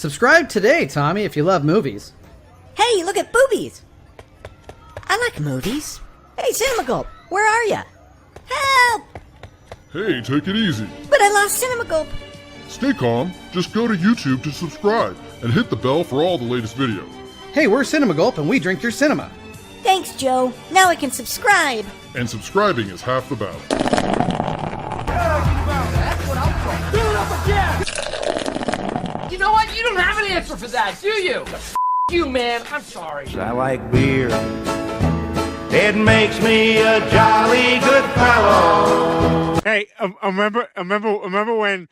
Subscribe today, Tommy, if you love movies. Hey, look at boobies! I like movies. Hey, Cinema Gulp, where are ya? Help! Hey, take it easy. But I lost Cinema Gulp. Stay calm. Just go to YouTube to subscribe and hit the bell for all the latest videos. Hey, we're Cinema Gulp and we drink your cinema. Thanks, Joe. Now I can subscribe. And subscribing is half the battle. You know what? You don't have an answer for that, do you? F you, man. I'm sorry. I like beer. It makes me a jolly good fellow. Hey, I remember when.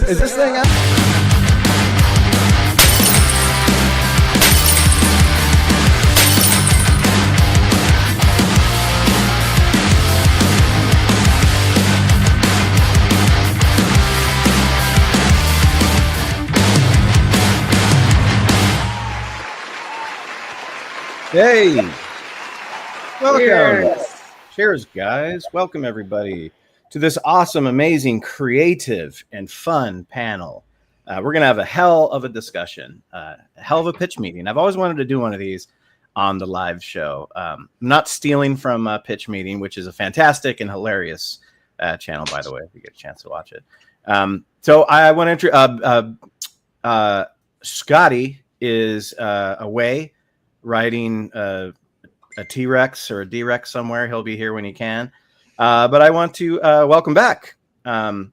Is this thing up? Hey, welcome. Cheers, guys. Welcome, everybody, to this awesome, amazing, creative, and fun panel. We're going to have a hell of a discussion, a hell of a pitch meeting. I've always wanted to do one of these on the live show. I'm not stealing from Pitch Meeting, which is a fantastic and hilarious channel, by the way, if you get a chance to watch it. So I want to Scotty is away riding a T-Rex or a D-Rex somewhere. He'll be here when he can. But I want to welcome back the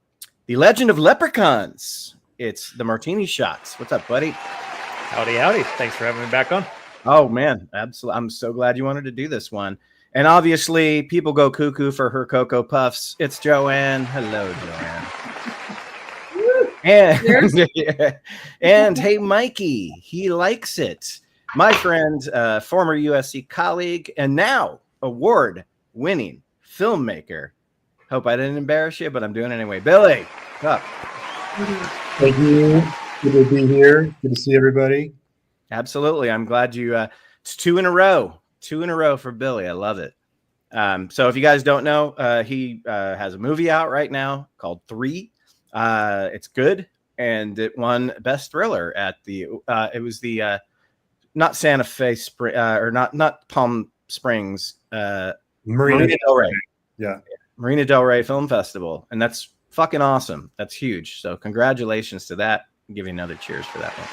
Legend of Leprechauns. It's the Martini Shots. What's up, buddy? Howdy, howdy. Thanks for having me back on. Oh, man. Absolutely. I'm so glad you wanted to do this one. And obviously, people go cuckoo for her Cocoa Puffs. It's Joanne. Hello, Joanne. And hey, Mikey. He likes it. My friend, former USC colleague, and now award-winning filmmaker. Hope I didn't embarrass you, but I'm doing it anyway. Billy, what's up? Thank you. Good to be here. Good to see everybody. Absolutely. I'm glad you. It's two in a row for Billy. I love it. So if you guys don't know, he has a movie out right now called 3. It's good, and it won Best Thriller at the. It was the. Not Santa Fe or not Palm Springs, Marina Del Rey. Yeah. Marina Del Rey Film Festival. And that's fucking awesome. That's huge. So congratulations to that. I'll give you another cheers for that one.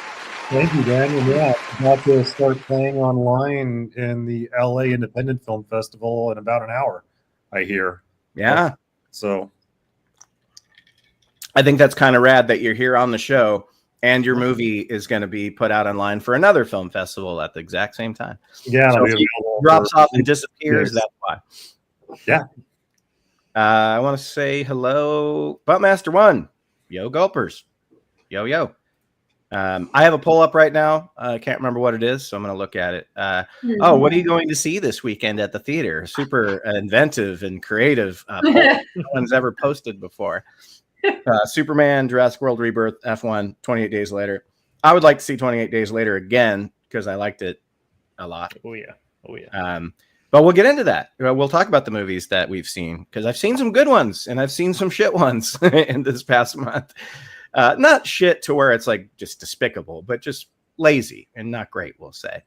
Thank you, Dan. And yeah, about to start playing online in the LA Independent Film Festival in about an hour, I hear. Yeah. So I think that's kind of rad that you're here on the show. And your movie is going to be put out online for another film festival at the exact same time. Yeah, so if it drops off and disappears, that's why. Yeah. I want to say hello, Buttmaster 1. Yo, Gulpers. Yo. I have a poll up right now. I can't remember what it is, so I'm going to look at it. Oh, what are you going to see this weekend at the theater? Super inventive and creative. Poll no one's ever posted before. Superman, Jurassic World Rebirth, F1, 28 Days Later. I would like to see 28 Days Later again because I liked it a lot. Oh yeah. But we'll get into that. We'll talk about the movies that we've seen because I've seen some good ones and I've seen some shit ones in this past month. Not shit to where it's like just despicable, but just lazy and not great, we'll say.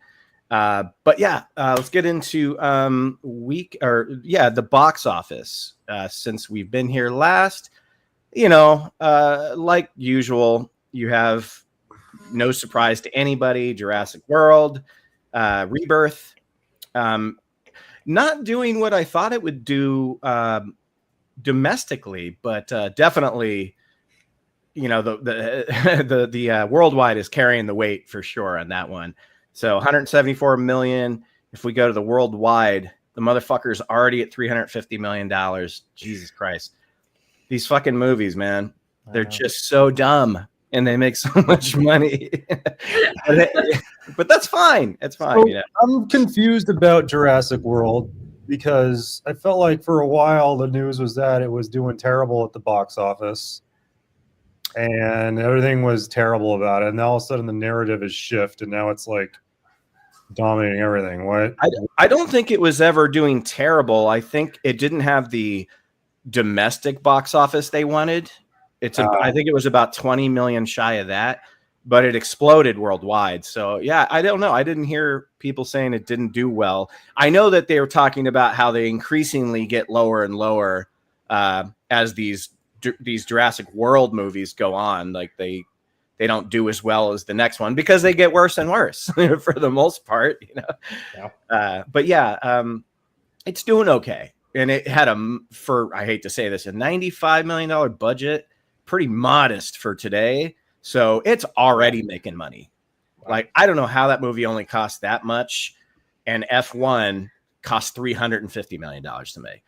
But yeah, let's get into the box office since we've been here last. You know, like usual, you have no surprise to anybody. Jurassic World, Rebirth, not doing what I thought it would do domestically, but definitely, you know, the worldwide is carrying the weight for sure on that one. So 174 million. If we go to the worldwide, the motherfucker's already at $350 million. Jesus Christ. These fucking movies, man, they're just so dumb and they make so much money. But that's fine. It's fine. So, you know? I'm confused about Jurassic World because I felt like for a while the news was that it was doing terrible at the box office and everything was terrible about it. And all of a sudden the narrative has shifted. And now it's like dominating everything. What? I don't think it was ever doing terrible. I think it didn't have the domestic box office they wanted. I think it was about 20 million shy of that, but it exploded worldwide. So yeah, I don't know. I didn't hear people saying it didn't do well. I know that they were talking about how they increasingly get lower and lower as these Jurassic World movies go on. Like they don't do as well as the next one because they get worse and worse for the most part, you know. Yeah. But yeah, it's doing okay. And it had I hate to say this, a $95 million budget, pretty modest for today. So it's already making money. Wow. Like, I don't know how that movie only cost that much. And F1 cost $350 million to make.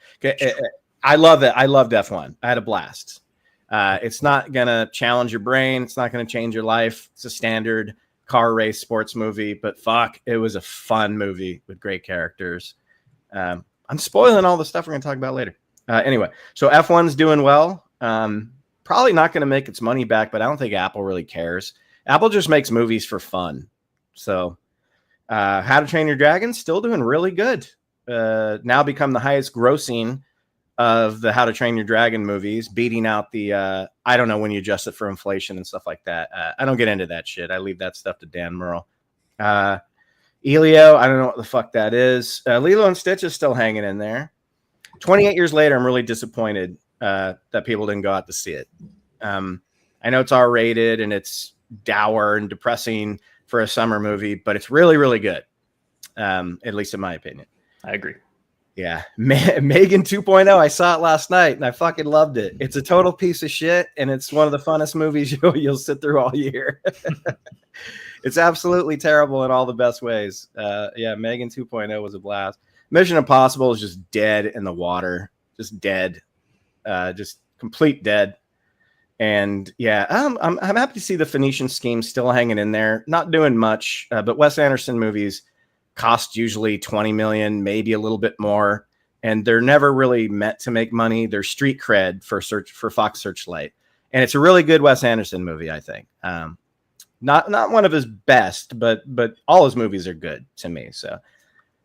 I love it. I loved F1. I had a blast. It's not going to challenge your brain. It's not going to change your life. It's a standard car race sports movie, but fuck, it was a fun movie with great characters. I'm spoiling all the stuff we're going to talk about later. Anyway, so F1's doing well. Probably not going to make its money back, but I don't think Apple really cares. Apple just makes movies for fun. So How to Train Your Dragon still doing really good. Now become the highest grossing of the How to Train Your Dragon movies, beating out the I don't know when you adjust it for inflation and stuff like that. I don't get into that shit. I leave that stuff to Dan Murrell. Elio, I don't know what the fuck that is. Lilo and Stitch is still hanging in there. 28 years later, I'm really disappointed that people didn't go out to see it. I know it's R-rated and it's dour and depressing for a summer movie, but it's really, really good, at least in my opinion. I agree. Yeah. Megan 2.0, I saw it last night and I fucking loved it. It's a total piece of shit and it's one of the funnest movies you'll sit through all year. It's absolutely terrible in all the best ways. Yeah, Megan 2.0 was a blast. Mission Impossible is just dead in the water. Just dead. Just complete dead. And yeah, I'm happy to see the Phoenician Scheme still hanging in there. Not doing much, but Wes Anderson movies cost usually 20 million, maybe a little bit more, and they're never really meant to make money. They're street cred for Fox Searchlight, and it's a really good Wes Anderson movie, I think. Not one of his best, but all his movies are good to me. So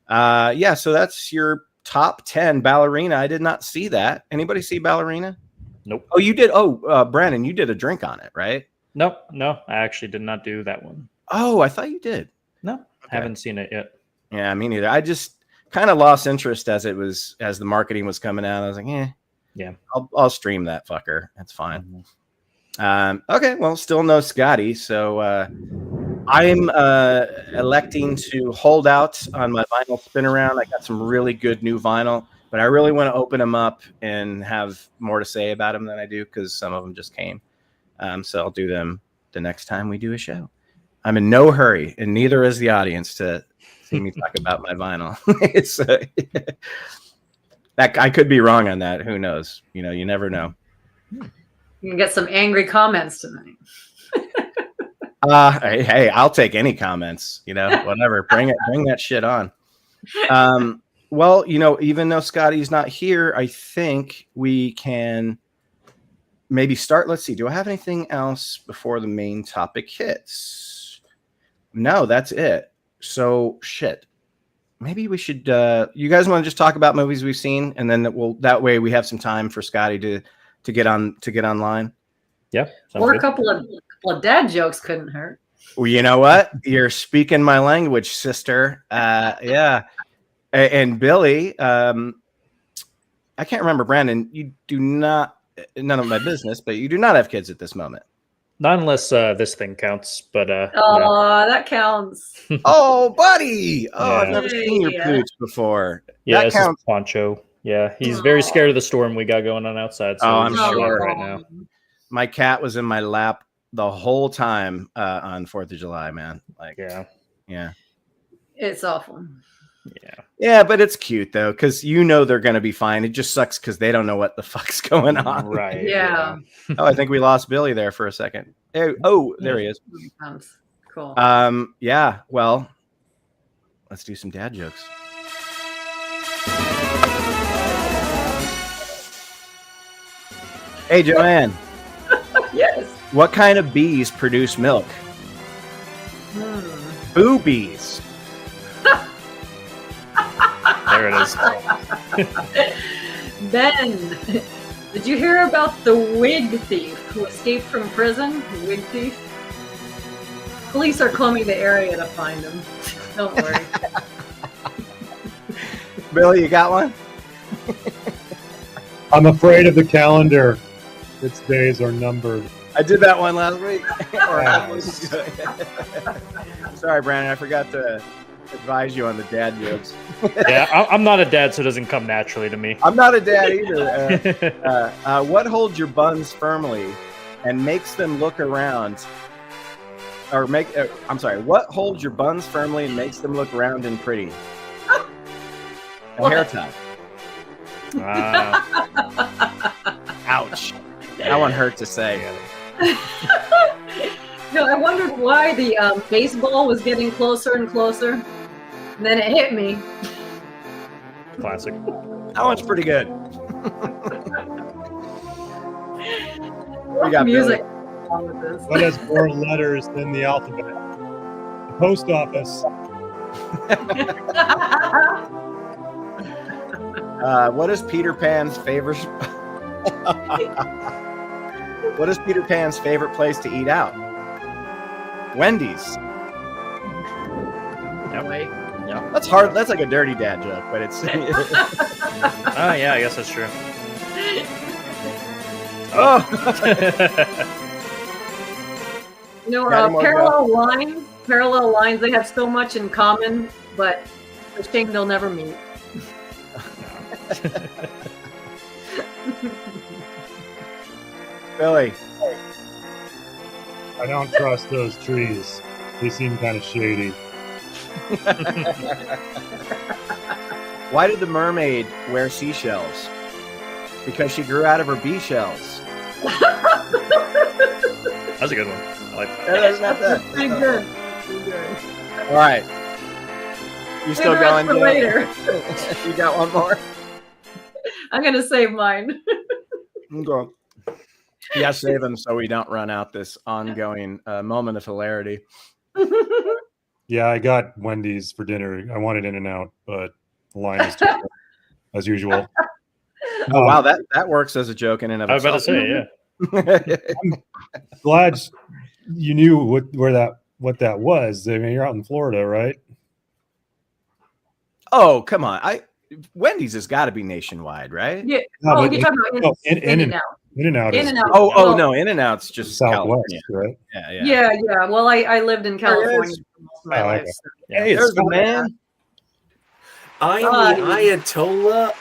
yeah, so that's your top 10. Ballerina, I did not see that. Anybody see Ballerina? Nope. Oh, you did. Brandon, you did a drink on it, right? No, I actually did not do that one. Oh, I thought you did. No, okay. Haven't seen it yet. Yeah, me neither. I just kind of lost interest as the marketing was coming out. I was like, yeah, I'll stream that fucker. That's fine. Okay, well, still no Scotty, so I'm electing to hold out on my vinyl spin around. I got some really good new vinyl, but I really want to open them up and have more to say about them than I do because some of them just came. So I'll do them the next time we do a show. I'm in no hurry, and neither is the audience to see me talk about my vinyl. That I could be wrong on that. Who knows? You never know. You can get some angry comments tonight. Hey, I'll take any comments. Whatever. Bring that shit on. Well, even though Scotty's not here, I think we can maybe start. Let's see. Do I have anything else before the main topic hits? No, that's it. So shit. Maybe we should. You guys want to just talk about movies we've seen, and then that way we have some time for Scotty to get online. Yeah. Or a couple of dad jokes couldn't hurt. Well, you know what? You're speaking my language, sister. Yeah. And Billy, I can't remember, Brandon, you do not, none of my business, but you do not have kids at this moment. Not unless this thing counts, but that counts. Oh, buddy. Oh, Yeah. I've never seen your pooch before. Yeah, that this counts. is Poncho. Yeah, he's very scared of the storm we got going on outside. So I'm he's sure. right now. My cat was in my lap the whole time on 4th of July, man. Like, yeah. It's awful. Yeah, but it's cute though, because they're going to be fine. It just sucks because they don't know what the fuck's going on. Right. Yeah. Oh, I think we lost Billy there for a second. Oh, there he is. Cool. Yeah. Well, let's do some dad jokes. Hey, Joanne. Yes. What kind of bees produce milk? Boo bees. There it is. Ben, did you hear about the wig thief who escaped from prison? The wig thief? Police are combing the area to find him. Don't worry. Billy, you got one? I'm afraid of the calendar. Its days are numbered. I did that one last week. Sorry, Brandon. I forgot to advise you on the dad jokes. Yeah, I'm not a dad, so it doesn't come naturally to me. I'm not a dad either. What holds your buns firmly and makes them look around? What holds your buns firmly and makes them look round and pretty? A hair tie. Ouch. That one hurt to say. No, I wondered why the baseball was getting closer and closer. And then it hit me. Classic. That one's pretty good. We got music. Billy. Along with this. What has more letters than the alphabet? The post office. What is Peter Pan's favorite? What is Peter Pan's favorite place to eat out? Wendy's. Yep. That's hard. That's like a dirty dad joke, but it's. Oh, yeah, I guess that's true. Oh. You know, Got any more parallel lines, they have so much in common, but the thing they'll never meet. Billy. I don't trust those trees. They seem kind of shady. Why did the mermaid wear seashells? Because she grew out of her bee shells. That's a good one. I like that. That's not that. Pretty good. Pretty good. All right. You still Save the rest going, for Jill? later. You got one more? I'm gonna save mine. Okay. Yeah, save them so we don't run out this ongoing moment of hilarity. Yeah, I got Wendy's for dinner. I wanted In-N-Out, but the line is too short, as usual. Oh wow, that works as a joke in and of I was about to itself. say, yeah. I'm glad you knew what that was. I mean, you're out in Florida, right? Oh, come on. Wendy's has got to be nationwide, right? Yeah. No, Oh, but you're talking about In-N-Out. In-N-Out is In-N-Out. Oh, Well, no, In-N-Out's just Southwest, California. right? Yeah. Yeah. Well, I lived in California for most of my Oh, life. okay. So. Hey, there's the man. I'm the Ayatollah.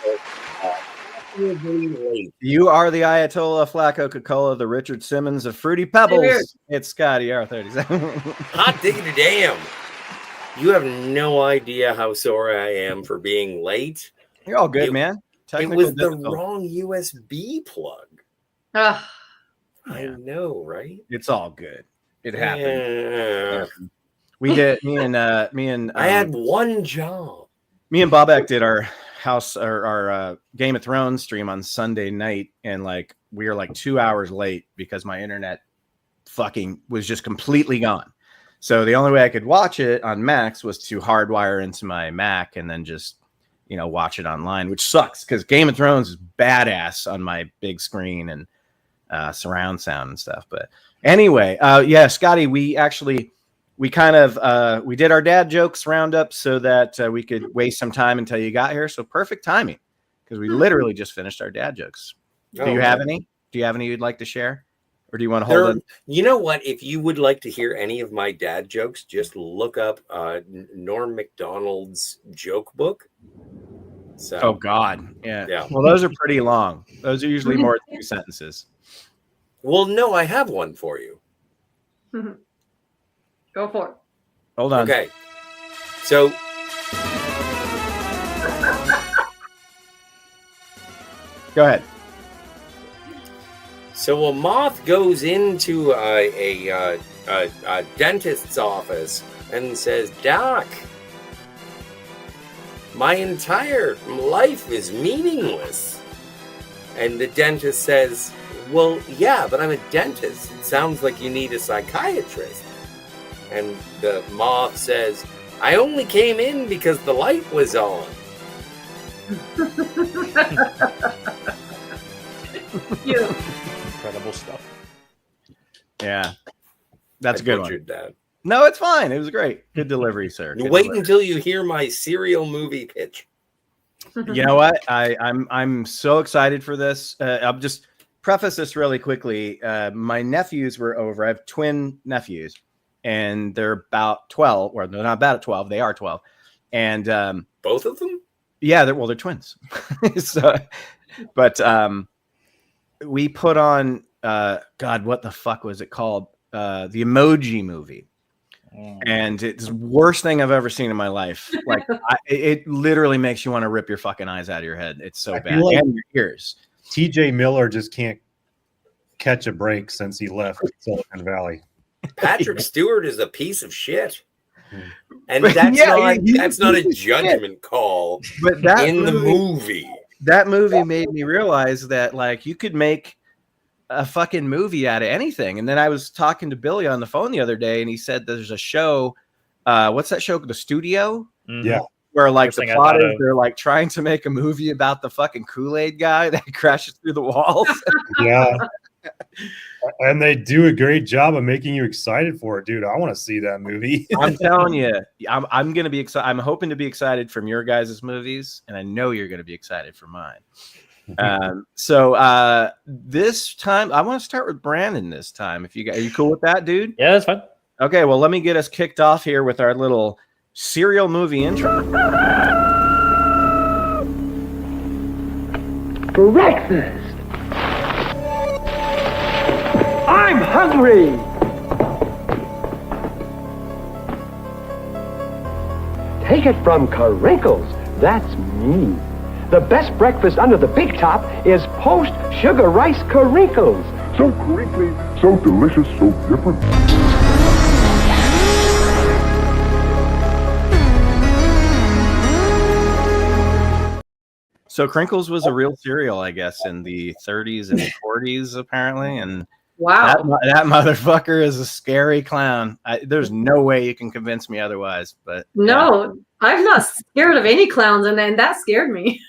You are the Ayatollah Flat Coca-Cola, the Richard Simmons of Fruity Pebbles. Hey, It's Scotty R37. Hot diggity damn. You have no idea how sorry I am for being late. You're all good, man. It was the wrong USB plug. Ah, I know, right? It's all good. It happened. Yeah. We did. Me and I had one job. me and Bobek did our house or our Game of Thrones stream on Sunday night, and we were 2 hours late because my internet fucking was just completely gone. So the only way I could watch it on Max was to hardwire into my Mac and then just watch it online, which sucks because Game of Thrones is badass on my big screen and surround sound and stuff. But anyway, yeah, Scotty, we kind of we did our dad jokes roundup so that we could waste some time until you got here. So perfect timing because we literally just finished our dad jokes. Do you have any? Do you have any you'd like to share, or do you want to hold it? You know what? If you would like to hear any of my dad jokes, just look up Norm Macdonald's joke book. So, Oh God, yeah. Well, those are pretty long. Those are usually more than 2 sentences. Well, no, I have one for you. go for it. Hold on. Okay. So Go ahead. So a moth goes into a dentist's office and says, "Doc, my entire life is meaningless." And the dentist says, "Well, yeah, but I'm a dentist. It sounds like you need a psychiatrist." And the moth says, "I only came in because the light was on." Yeah. Incredible stuff. Yeah, that's a good one. That. No, it's fine. It was great. Good delivery, sir. Good Wait delivery. until you hear my serial movie pitch. You know what? I'm so excited for this. I'll just preface this really quickly. My nephews were over. I have twin nephews, and they're about 12. Or they're not about 12. They are 12. And both of them? Yeah, they're twins. So, but we put on God, what the fuck was it called? The Emoji Movie. And it's the worst thing I've ever seen in my life. Like, it literally makes you want to rip your fucking eyes out of your head. It's so bad. Like and your ears. TJ Miller just can't catch a break since he left Silicon Valley. Patrick Stewart is a piece of shit. And that's that's not a judgment call but that in the movie. That movie made me realize that, like, you could make a fucking movie out of anything. And then I was talking to Billy on the phone the other day, and he said there's a show. What's that show? The Studio? Yeah. Where, like, First the thing I plot thought is of. they're like trying to make a movie about the fucking Kool-Aid guy that crashes through the walls. Yeah. And they do a great job of making you excited for it, dude. I want to see that movie. I'm telling you, I'm gonna be excited. I'm hoping to be excited from your guys' movies, and I know you're gonna be excited for mine. So this time, I want to start with Brandon. This time, if you guys, are you cool with that, dude? Yeah, that's fine. Okay, well, let me get us kicked off here with our little serial movie intro. Breakfast. I'm hungry. Take it from Karinkles. That's me. The best breakfast under the big top is post sugar rice Karinkles. So crinkly, so delicious, so different. So Crinkles was a real cereal, I guess, in the 30s and 40s, apparently. And Wow. that motherfucker is a scary clown. There's no way you can convince me otherwise. But No, I'm not scared of any clowns, and that scared me.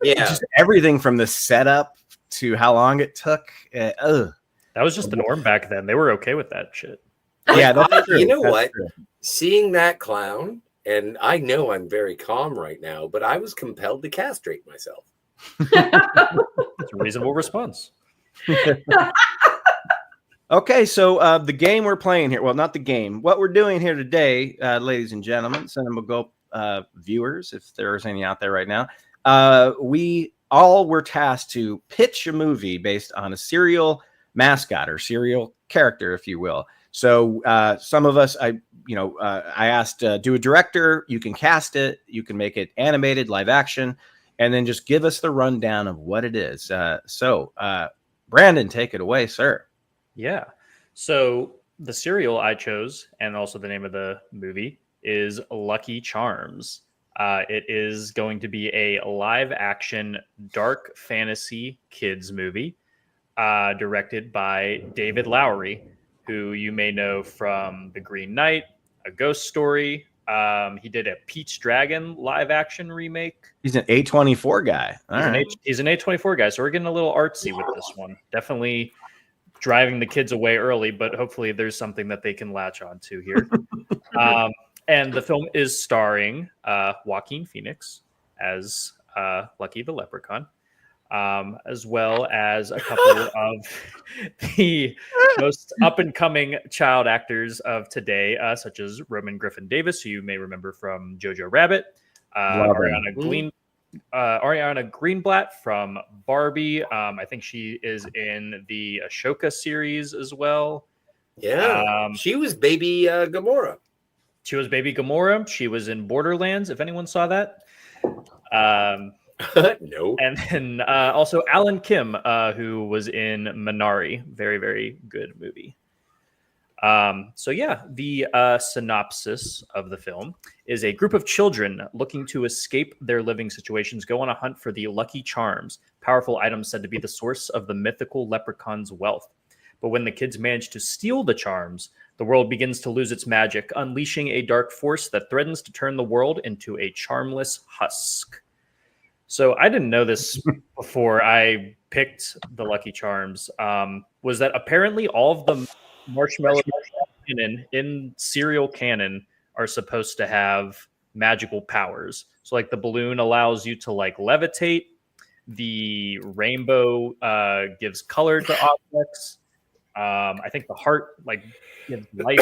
just everything from the setup to how long it took. That was just the norm back then. They were okay with that shit. Yeah, that's true. You know That's what? true. Seeing that clown, and I know I'm very calm right now, but I was compelled to castrate myself. It's a reasonable response. Okay, so the game we're playing here, well, not the game. What we're doing here today, ladies and gentlemen, Cinema Gulp viewers, if there's any out there right now, we all were tasked to pitch a movie based on a serial mascot or serial character, if you will. So some of us, I asked, do a director, you can cast it, you can make it animated, live action, and then just give us the rundown of what it is. So Brandon, take it away, sir. Yeah. So the serial I chose, and also the name of the movie, is Lucky Charms. It is going to be a live action dark fantasy kids movie directed by David Lowery, who you may know from The Green Knight, A Ghost Story. He did a Pete's Dragon live action remake. He's an A24 guy. He's an A24 guy, so we're getting a little artsy with this one. Definitely driving the kids away early, but hopefully there's something that they can latch on to here. And the film is starring Joaquin Phoenix as Lucky the Leprechaun, as well as a couple of the most up-and-coming child actors of today, such as Roman Griffin Davis, who you may remember from Jojo Rabbit, Ariana Greenblatt from Barbie. I think she is in the Ashoka series as well. Yeah, she was baby Gamora. She was baby Gamora. She was in Borderlands, if anyone saw that. No. And then also Alan Kim, who was in Minari. Very, very good movie. So yeah, the synopsis of the film is a group of children looking to escape their living situations go on a hunt for the Lucky Charms, powerful items said to be the source of the mythical leprechaun's wealth. But when the kids manage to steal the charms, the world begins to lose its magic, unleashing a dark force that threatens to turn the world into a charmless husk. So I didn't know this before I picked the Lucky Charms. Was that apparently all of the marshmallow in cereal canon are supposed to have magical powers. So like the balloon allows you to like levitate. The rainbow gives color to objects. I think the heart like gives life.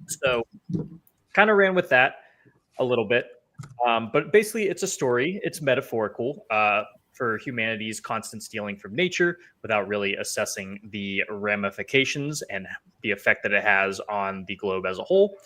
So kind of ran with that a little bit. But basically, it's a story. It's metaphorical for humanity's constant stealing from nature without really assessing the ramifications and the effect that it has on the globe as a whole.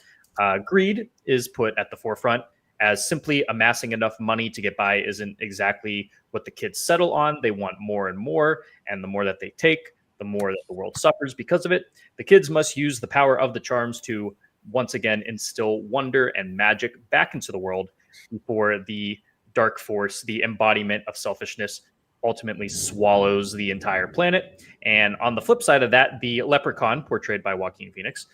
Greed is put at the forefront, as simply amassing enough money to get by isn't exactly what the kids settle on. They want more and more, and the more that they take, the more that the world suffers because of it. The kids must use the power of the charms to once again instill wonder and magic back into the world before the dark force, the embodiment of selfishness, ultimately swallows the entire planet. And on the flip side of that, the leprechaun, portrayed by Joaquin Phoenix,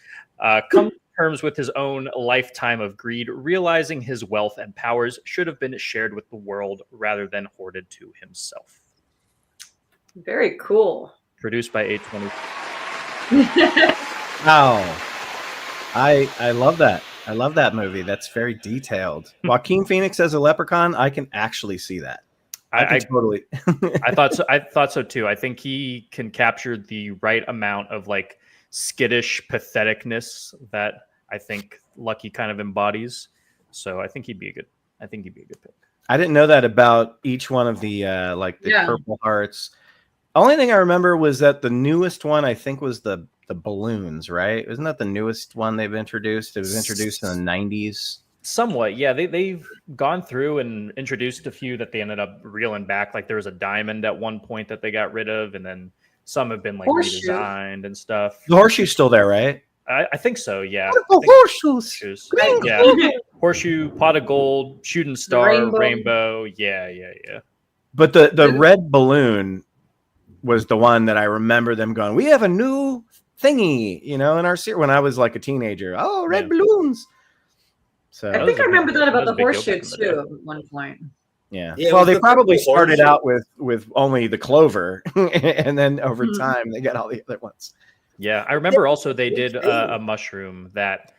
comes to terms with his own lifetime of greed, realizing his wealth and powers should have been shared with the world rather than hoarded to himself. Very cool. Produced by A24. Wow. I love that. I love that movie. That's very detailed. Joaquin Phoenix as a leprechaun, I can actually see that. I totally. I thought so too. I think he can capture the right amount of like skittish patheticness that I think Lucky kind of embodies. So I think he'd be a good pick. I didn't know that about each one of the Purple Hearts. Only thing I remember was that the newest one I think was the balloons, right? Isn't that the newest one they've introduced? It was introduced in the 90s. Somewhat, yeah. They've gone through and introduced a few that they ended up reeling back. Like there was a diamond at one point that they got rid of, and then some have been like redesigned and stuff. The horseshoe's still there, right? I think so, yeah. Horseshoes. Yeah. Horseshoe, pot of gold, shooting star, rainbow. Yeah. But the red balloon was the one that I remember them going, we have a new thingy, in our series when I was like a teenager. Oh, red balloons. So I think I remember that about the horseshoe too at one point. Yeah. Well, they probably started out with only the clover, and then over time they got all the other ones. Yeah, I remember also they did a mushroom I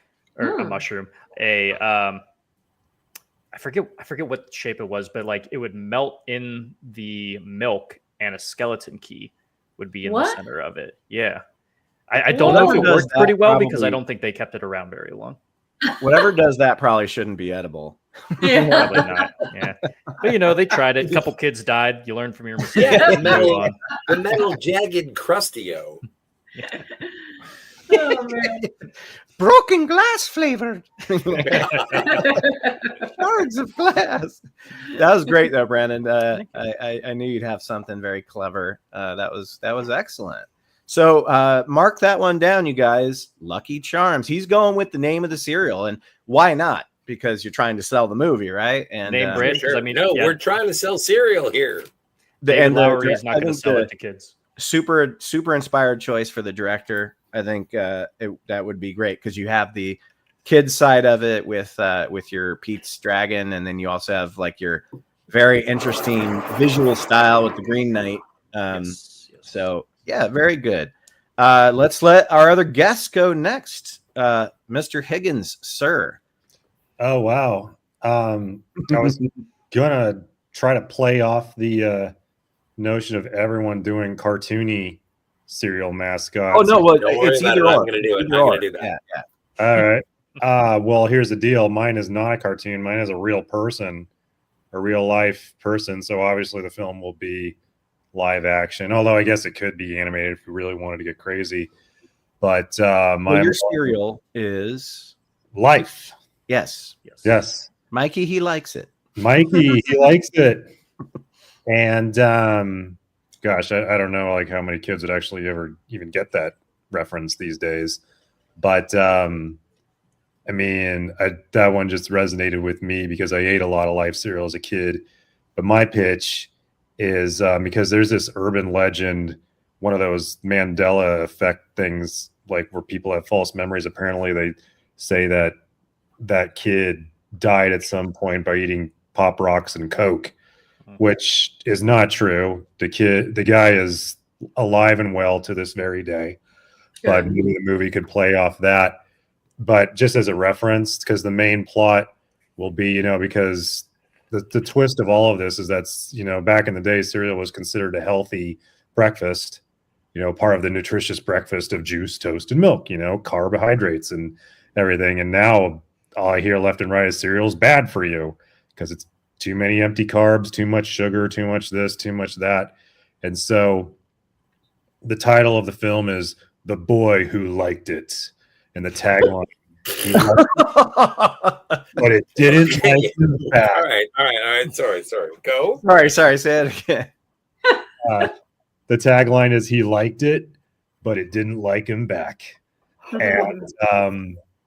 forget what shape it was, but like it would melt in the milk and a skeleton key would be in the center of it. Yeah. I don't know if it worked pretty well because I don't think they kept it around very long. Whatever does that probably shouldn't be edible. Yeah. Probably not. Yeah. But they tried it. A couple kids died. You learn from your mistakes. Yeah, the metal jagged crustio. Oh, man. Broken glass flavored. Shards of glass. That was great though, Brandon. I knew you'd have something very clever. That was excellent. So mark that one down, you guys. Lucky Charms. He's going with the name of the cereal, and why not? Because you're trying to sell the movie, right? And name brand. Sure. We're trying to sell cereal here. And Lowry's not going to sell it to kids. Super inspired choice for the director. I think that would be great because you have the kids side of it with your Pete's Dragon, and then you also have like your very interesting visual style with the Green Knight. Yes. So yeah, very good. Let's let our other guests go next. Mr. Higgins, sir. Oh wow. I was gonna try to play off the notion of everyone doing cartoony cereal mascots. Oh no, well, it's either or. I'm gonna do it. I'm gonna do that. Yeah. All right. Well, here's the deal. Mine is not a cartoon. Mine is a real person, a real life person. So obviously the film will be live action. Although I guess it could be animated if we really wanted to get crazy. But your cereal is life. Yes. Mikey, he likes it. Mikey, he likes it. And gosh, I don't know like how many kids would actually ever even get that reference these days. But that one just resonated with me because I ate a lot of Life cereal as a kid. But my pitch is because there's this urban legend, one of those Mandela effect things, like where people have false memories. Apparently, they say that kid died at some point by eating Pop Rocks and Coke, which is not true. The guy is alive and well to this very day, but maybe the movie could play off that. But just as a reference, because the main plot will be, because the twist of all of this is that's, back in the day, cereal was considered a healthy breakfast, part of the nutritious breakfast of juice, toast, and milk, carbohydrates and everything. And now all I hear left and right is cereal's bad for you because it's too many empty carbs, too much sugar, too much this, too much that. And so the title of the film is The Boy Who Liked It. And the tagline, but it didn't like him back. All right. Sorry. Go. Sorry. Say it again. The tagline is he liked it, but it didn't like him back. And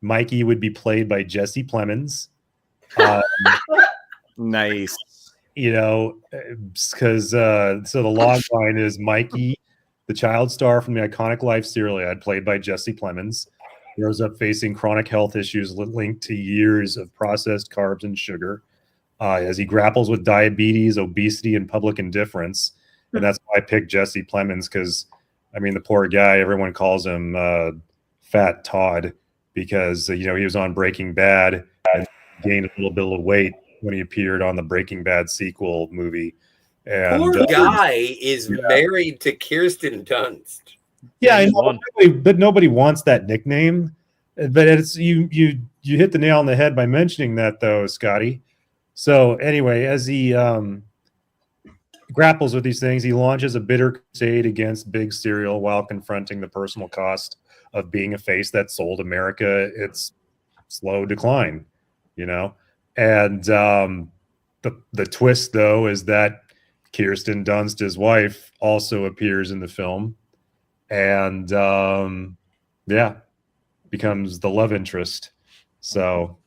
Mikey would be played by Jesse Plemons. Nice. Because so the log line is Mikey, the child star from the iconic Life cereal ad, played by Jesse Plemons, grows up facing chronic health issues linked to years of processed carbs and sugar as he grapples with diabetes, obesity, and public indifference. And that's why I picked Jesse Plemons because, the poor guy, everyone calls him Fat Todd because, he was on Breaking Bad and gained a little bit of weight when he appeared on the Breaking Bad sequel movie. And poor guy is married to Kirsten Dunst. Yeah, I know, but nobody wants that nickname. But it's you hit the nail on the head by mentioning that, though, Scotty. So anyway, as he grapples with these things, he launches a bitter crusade against Big Cereal while confronting the personal cost of being a face that sold America its slow decline. And the twist, though, is that Kirsten Dunst, his wife, also appears in the film. And becomes the love interest. So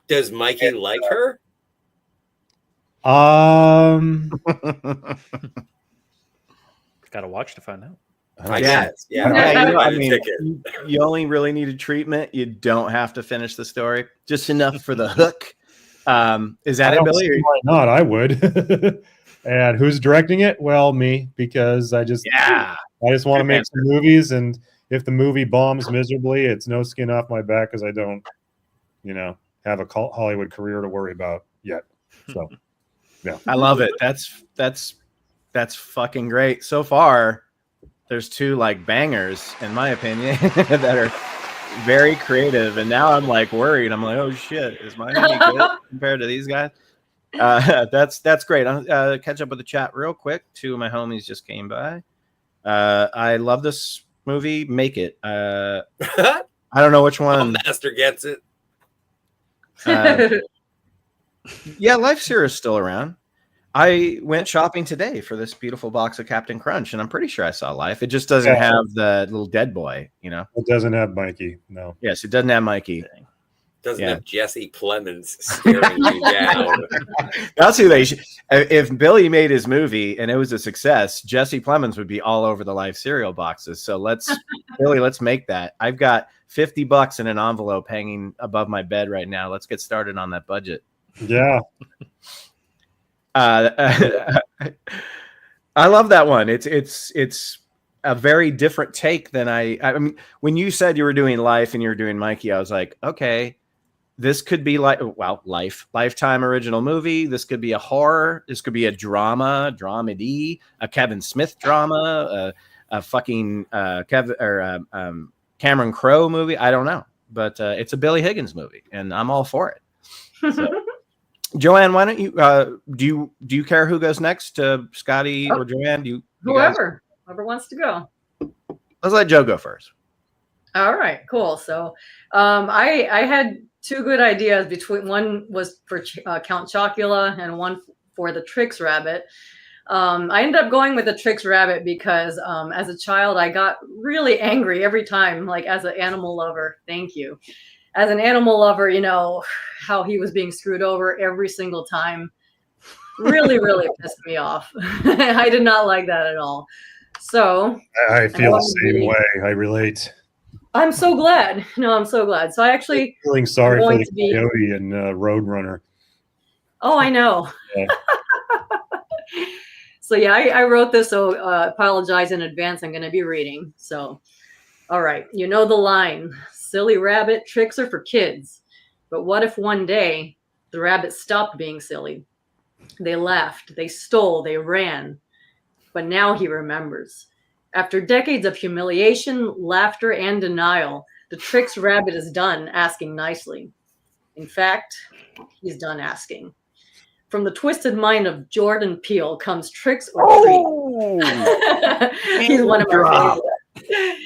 does Mikey like her? Gotta watch to find out. I guess. You only really need a treatment. You don't have to finish the story. Just enough for the hook. Is that it, Billy? Why not? I would. And who's directing it? Well, me, because I just want to make some movies, and if the movie bombs miserably, it's no skin off my back because I don't, have a Hollywood career to worry about yet. So, yeah, I love it. That's fucking great. So far, there's two bangers, in my opinion, that are very creative, and now I'm worried. I'm like, oh shit, is mine any good compared to these guys? That's great. I'll catch up with the chat real quick. Two of my homies just came by. I love this movie. Make It. I don't know which one. Master gets it. Life cereal is still around. I went shopping today for this beautiful box of Captain Crunch, and I'm pretty sure I saw Life. It just doesn't have the little dead boy, It doesn't have Mikey. No. Yes, it doesn't have Mikey. Doesn't have Jesse Plemons staring you down. That's who they should. If Billy made his movie and it was a success, Jesse Plemons would be all over the Life cereal boxes. So Billy, let's make that. I've got $50 in an envelope hanging above my bed right now. Let's get started on that budget. Yeah. I love that one. It's a very different take than I mean, when you said you were doing Life and you were doing Mikey, I was like, okay, this could be Lifetime original movie. This could be a horror. This could be a dramedy, a Kevin Smith drama, a fucking Cameron Crowe movie. I don't know, but it's a Billy Higgins movie, and I'm all for it. So, Joanne, why don't you do you care who goes next, Scotty or Joanne? Whoever wants to go. Let's let Joe go first. All right, cool. So I had two good ideas. One was for Count Chocula and one for the Trix Rabbit. I ended up going with the Trix Rabbit because as a child, I got really angry every time, as an animal lover. Thank you. As an animal lover, how he was being screwed over every single time really, really pissed me off. I did not like that at all. So I feel the same way. I relate. I'm so glad. No, I'm so glad. So I actually feeling sorry for the coyote and Roadrunner. Oh, I know. Yeah. So yeah, I wrote this, so apologize in advance. I'm going to be reading. So, all right, you know the line, silly rabbit, tricks are for kids. But what if one day the rabbit stopped being silly? They laughed, they stole, they ran. But now he remembers. After decades of humiliation, laughter, and denial, the tricks rabbit is done asking nicely. In fact, he's done asking. From the twisted mind of Jordan Peele comes Tricks or Treat. He's one of my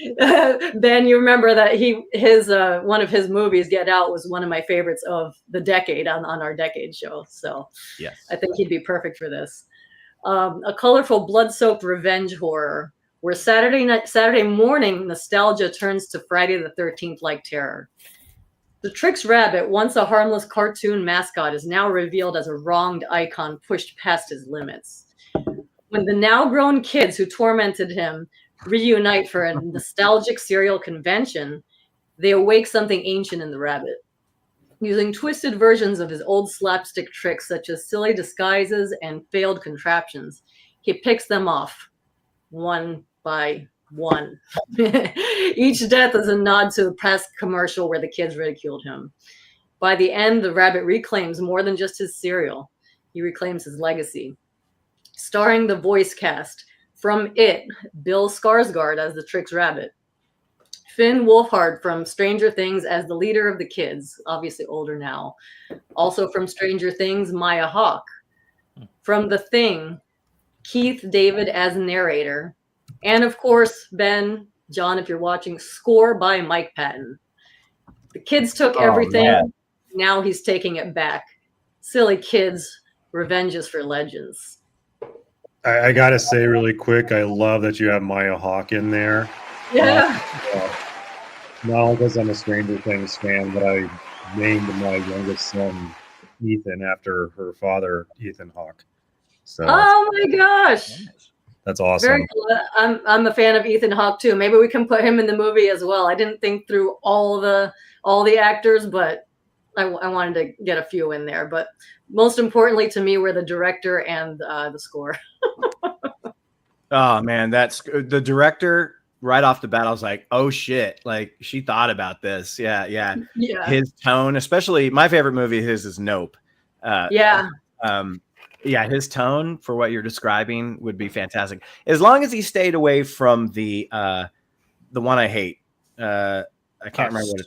favorites. Ben, you remember that his one of his movies, Get Out, was one of my favorites of the decade on our decade show. So Yes. I think he'd be perfect for this. A colorful, blood-soaked revenge horror where Saturday morning nostalgia turns to Friday the 13th-like terror. The Tricks Rabbit, once a harmless cartoon mascot, is now revealed as a wronged icon pushed past his limits. When the now-grown kids who tormented him reunite for a nostalgic serial convention, they awake something ancient in the rabbit. Using twisted versions of his old slapstick tricks, such as silly disguises and failed contraptions, he picks them off, one by one. Each death is a nod to the past commercial where the kids ridiculed him. By the end, the rabbit reclaims more than just his cereal. He reclaims his legacy. Starring the voice cast from It, Bill Skarsgård as the Tricks Rabbit, Finn Wolfhard from Stranger Things as the leader of the kids, obviously older now. Also from Stranger Things, Maya Hawke. From The Thing, Keith David as narrator. And of course, Ben, John, if you're watching, score by Mike Patton. The kids took everything. Man. Now he's taking it back. Silly kids, revenge is for legends. I gotta say really quick, I love that you have Maya Hawke in there. Yeah. Not only because I'm a Stranger Things fan, but I named my youngest son Ethan after her father, Ethan Hawke. So Oh my gosh. that's awesome. Very cool. I'm a fan of Ethan Hawke too. Maybe we can put him in the movie as well. I didn't think through all the actors, but I wanted to get a few in there. But most importantly to me were the director and the score. Oh man, that's the director. Right off the bat, I was like, "Oh shit!" Like she thought about this. Yeah. Yeah. His tone, especially my favorite movie of his is Nope. Yeah. His tone for what you're describing would be fantastic, as long as he stayed away from the one I hate. I can't remember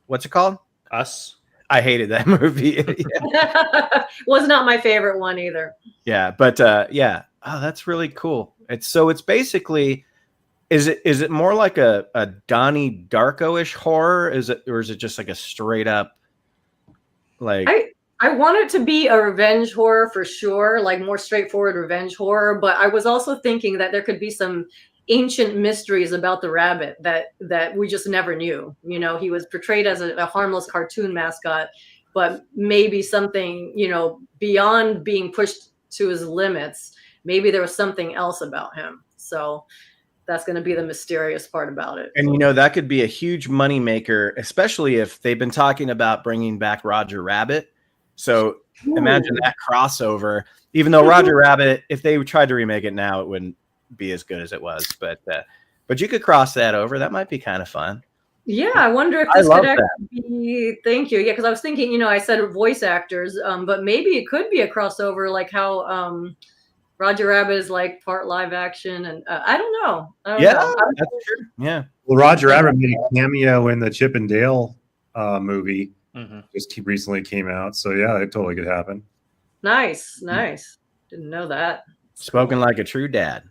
what's it called. Us. I hated that movie. Was not my favorite one either. Yeah, but yeah. Oh, that's really cool. It's basically, is it more like a Donnie Darko-ish horror? Or is it just like a straight up like? I want it to be a revenge horror for sure, like more straightforward revenge horror. But I was also thinking that there could be some ancient mysteries about the rabbit that we just never knew. You know, he was portrayed as a harmless cartoon mascot, but maybe something, beyond being pushed to his limits, maybe there was something else about him. So that's going to be the mysterious part about it. And that could be a huge money maker, especially if they've been talking about bringing back Roger Rabbit. So imagine that crossover. Even though Roger Rabbit, if they tried to remake it now, it wouldn't be as good as it was. But you could cross that over. That might be kind of fun. Yeah, I wonder if this could actually be. Thank you. Yeah, because I was thinking, I said voice actors, but maybe it could be a crossover, like how Roger Rabbit is like part live action, and I don't know. That's true. Yeah. Well, Roger Rabbit made a cameo in the Chip and Dale movie. Just recently came out, so yeah, it totally could happen. Nice. Didn't know that. Spoken like a true dad.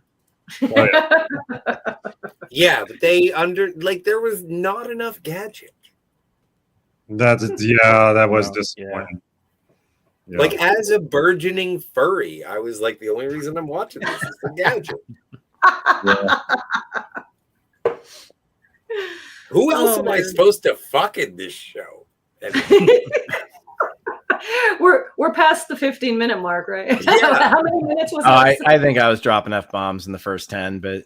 Yeah, but there was not enough gadget. That was disappointing. Yeah. Like as a burgeoning furry, I was like, the only reason I'm watching this is for gadget. Who else am I supposed to fuck in this show? We're past the 15-minute mark, right? Yeah. How many minutes was that? I think I was dropping F-bombs in the first 10, but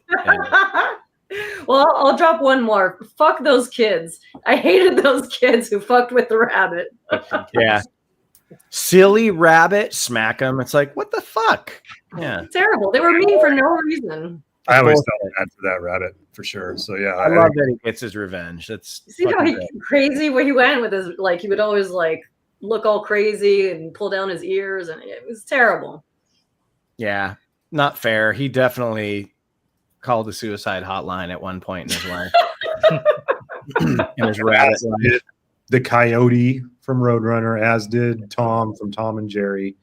well, I'll drop one more. Fuck those kids. I hated those kids who fucked with the rabbit. yeah. Silly rabbit, smack him. It's like, what the fuck? Yeah. Terrible. They were mean for no reason. I always felt bad for that rabbit for sure. So yeah, I love that he gets his revenge. That's See how fucking he great. crazy where he went with his like he would always like look all crazy and pull down his ears, and it was terrible. Yeah, not fair. He definitely called the suicide hotline at one point in his life. And his rabbit life. The coyote from Roadrunner, as did Tom from Tom and Jerry.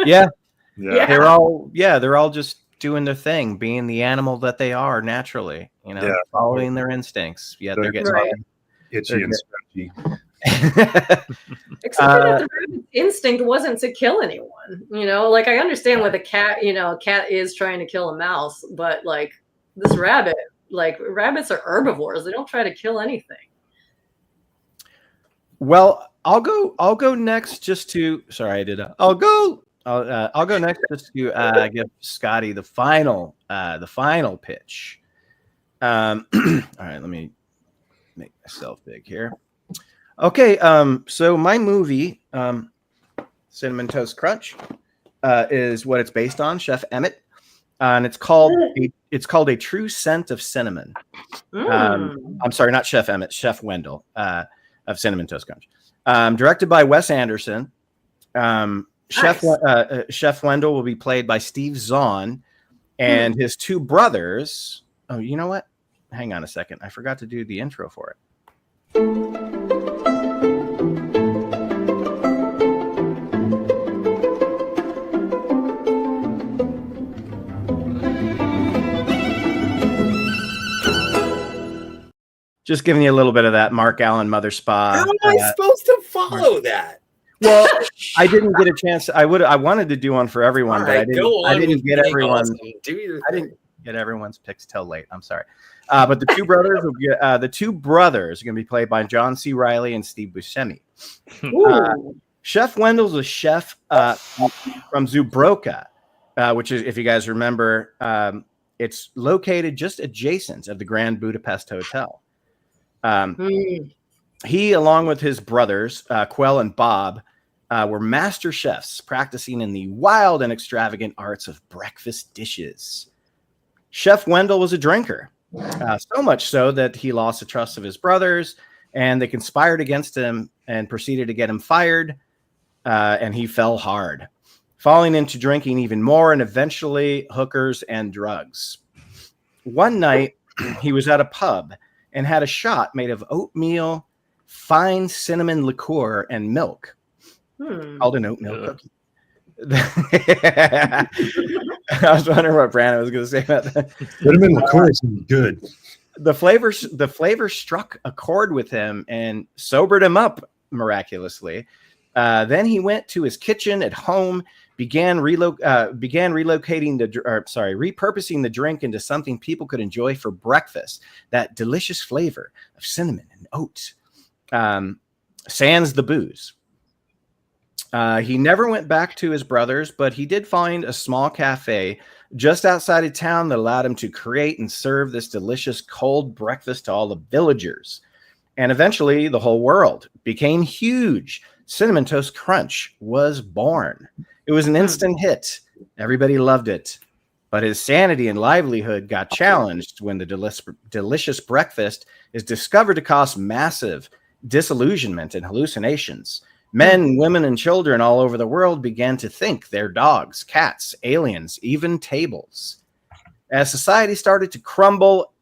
Yeah. Yeah. They're all just doing their thing, being the animal that they are naturally, following their instincts. Yeah, they're getting itchy and stretchy. Except for that the rabbit's instinct wasn't to kill anyone. Like I understand with a cat, a cat is trying to kill a mouse, but like this rabbit, like rabbits are herbivores. They don't try to kill anything. Well, I'll go next just to I'll go next just to give Scotty the final pitch. All right, let me make myself big here. Okay, so my movie, Cinnamon Toast Crunch, is what it's based on, Chef Emmett, and it's called A True Scent of Cinnamon. I'm sorry, not Chef Emmett, Chef Wendell of Cinnamon Toast Crunch. Directed by Wes Anderson. Chef Wendell will be played by Steve Zahn, and his two brothers. Oh, you know what? Hang on a second. I forgot to do the intro for it. Just giving you a little bit of that Mark Allen Mother Spa. How am I supposed to follow that? Well, I didn't get a chance. I wanted to do one for everyone, but I didn't get everyone. I didn't get everyone's picks till late. I'm sorry. But the two brothers are going to be played by John C. Reilly and Steve Buscemi. Chef Wendell's a chef from Zubroka, which is, if you guys remember, it's located just adjacent of the Grand Budapest Hotel. He, along with his brothers, Quell and Bob, were master chefs practicing in the wild and extravagant arts of breakfast dishes. Chef Wendell was a drinker, so much so that he lost the trust of his brothers, and they conspired against him and proceeded to get him fired, and he fell hard, falling into drinking even more and eventually hookers and drugs. One night, he was at a pub and had a shot made of oatmeal, fine cinnamon liqueur, and milk, called an oatmeal cookie. I was wondering what Brandon was going to say about that. Cinnamon liqueur is good. The flavor struck a chord with him and sobered him up miraculously. Then he went to his kitchen at home, began repurposing the drink into something people could enjoy for breakfast. That delicious flavor of cinnamon and oat, sans the booze. He never went back to his brothers, but he did find a small cafe just outside of town that allowed him to create and serve this delicious cold breakfast to all the villagers. And eventually the whole world became huge. Cinnamon Toast Crunch was born. It was an instant hit. Everybody loved it. But his sanity and livelihood got challenged when the delicious breakfast is discovered to cause massive disillusionment and hallucinations. Men, women, and children all over the world began to think they're dogs, cats, aliens, even tables. As society started to crumble,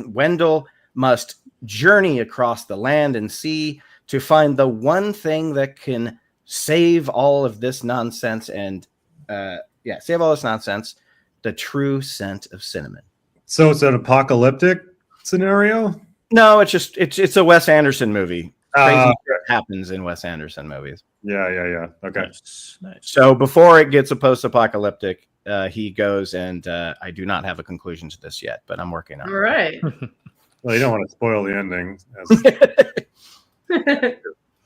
Wendell must journey across the land and sea to find the one thing that can save all of this nonsense and save all this nonsense, the true scent of cinnamon. So it's an apocalyptic scenario? No, it's a Wes Anderson movie. Crazy shit happens in Wes Anderson movies. Yeah. Okay. Nice. So before it gets a post-apocalyptic, he goes and I do not have a conclusion to this yet, but I'm working on it. All right. Well, you don't want to spoil the ending.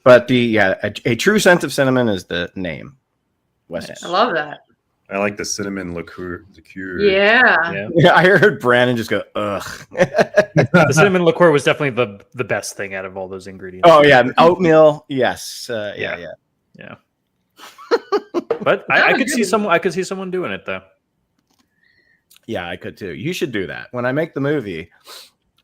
But a true scent of cinnamon is the name. Wes Anderson. I love that. I like the cinnamon liqueur. Yeah. I heard Brandon just go, ugh. The cinnamon liqueur was definitely the best thing out of all those ingredients. Oh, yeah. Oatmeal. Yes. Yeah. But I could see someone doing it though. Yeah, I could too. You should do that. When I make the movie,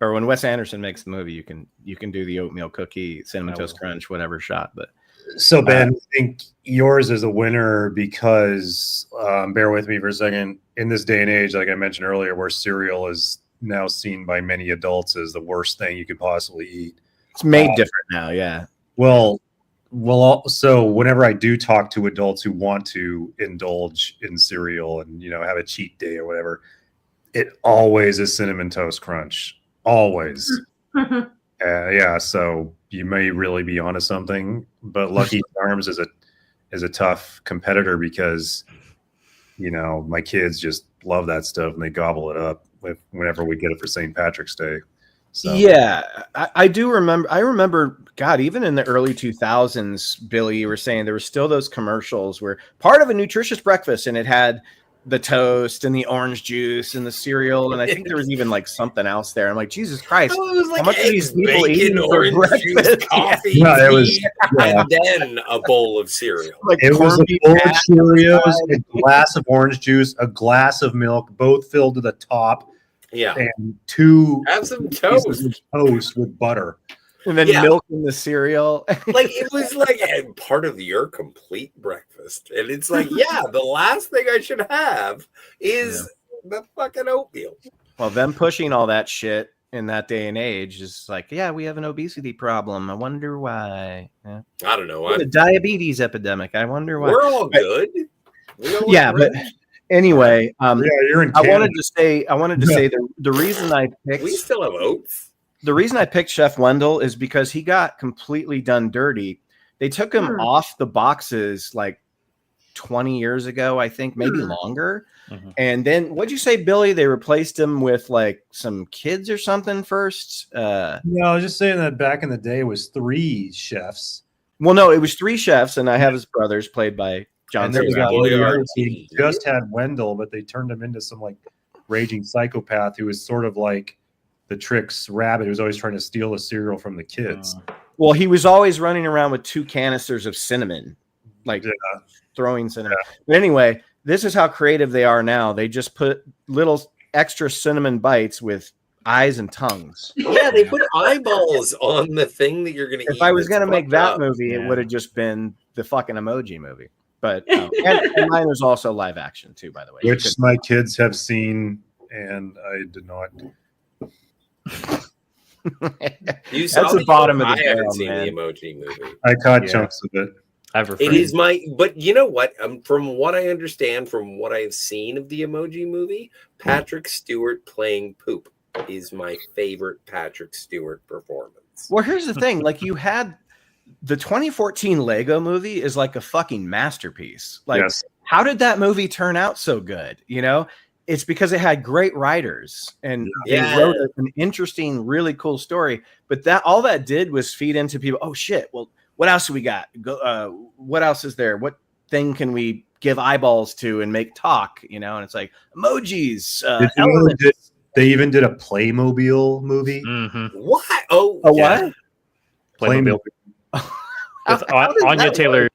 or when Wes Anderson makes the movie, you can do the oatmeal cookie, cinnamon toast crunch, whatever shot. But so Ben, I think yours is a winner because bear with me for a second. In this day and age, like I mentioned earlier, where cereal is now seen by many adults as the worst thing you could possibly eat. It's made different now, yeah. Well, so whenever I do talk to adults who want to indulge in cereal and have a cheat day or whatever, it always is cinnamon toast crunch. Always. Yeah, so you may really be onto something, but Lucky Charms is a tough competitor because my kids just love that stuff and they gobble it up whenever we get it for St. Patrick's Day. So. Yeah, I do remember. I remember, God, even in the early 2000s, Billy, you were saying there were still those commercials where part of a nutritious breakfast, and it had the toast and the orange juice and the cereal, and I think there was even like something else there. I'm like, Jesus Christ, like how much are these people bacon, eating for orange breakfast? juice, coffee, Yeah, it was, and then a bowl of cereal. Like it was corned beef a bowl of hash. Cheerios, a glass of orange juice, a glass of milk, both filled to the top. Yeah, and 2 have some pieces toast. of toast with butter. And then milk in the cereal. Like it was like part of your complete breakfast. And it's like, yeah, the last thing I should have is the fucking oatmeal. Well, them pushing all that shit in that day and age is like, yeah, we have an obesity problem. I wonder why. Yeah. I don't know. The diabetes epidemic. I wonder why. We're all good. Yeah, but anyway, you're in I Canada. wanted to say the reason I picked We still have oats. The reason I picked Chef Wendell is because he got completely done dirty. They took him off the boxes like 20 years ago, I think, maybe longer. Mm-hmm. And then what'd you say, Billy? They replaced him with like some kids or something first? No, I was just saying that back in the day it was 3 chefs. Well, no, it was 3 chefs, and I have his brothers played by John And there was Cena. he just had Wendell, but they turned him into some like raging psychopath who was sort of like the Trix rabbit who was always trying to steal the cereal from the kids. Well, he was always running around with 2 canisters of cinnamon, like throwing cinnamon. But anyway, this is how creative they are now. They just put little extra cinnamon bites with eyes and tongues. Yeah, they put eyeballs on the thing that you're going to eat. If I was going to make that up. movie, it would have just been the fucking Emoji Movie. But and mine was also live action too, by the way. Which my kids have seen, and I did not. You saw That's the bottom of the I haven't barrel, seen man. the Emoji Movie. I caught chunks of it. It is but you know what? From what I understand, from what I've seen of the Emoji Movie, Patrick Stewart playing poop is my favorite Patrick Stewart performance. Well, here's the thing: like you had the 2014 Lego Movie is like a fucking masterpiece. Like, how did that movie turn out so good? It's because it had great writers and they wrote an interesting, really cool story. But all that did was feed into people. Oh shit! Well, what else do we got? What else is there? What thing can we give eyeballs to and make talk? And it's like emojis. They even did a Playmobil movie. Mm-hmm. What? Oh, what? Playmobil. With Anya Taylor.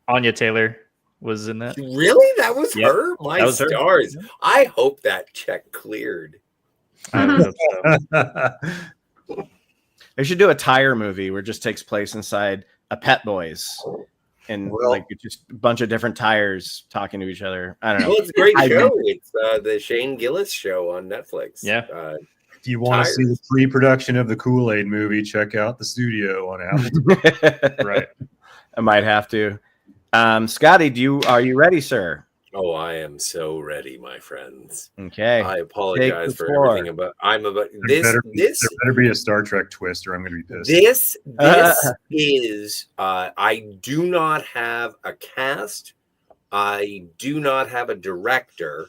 Anya Taylor was in that. Really? That was her? My that was her. stars. I hope that check cleared. I hope so. They should do a tire movie where it just takes place inside a Pet Boys. And it's just a bunch of different tires talking to each other. I don't know. Well, it's a great show. It's the Shane Gillis show on Netflix. Yeah. If you want to see the pre-production of the Kool-Aid movie, check out the studio on Apple. Right. I might have to. Scotty, are you ready, sir? Oh, I am so ready, my friends. Okay. I apologize for everything There better be a Star Trek twist, or I'm going to be pissed. This is. I do not have a cast. I do not have a director.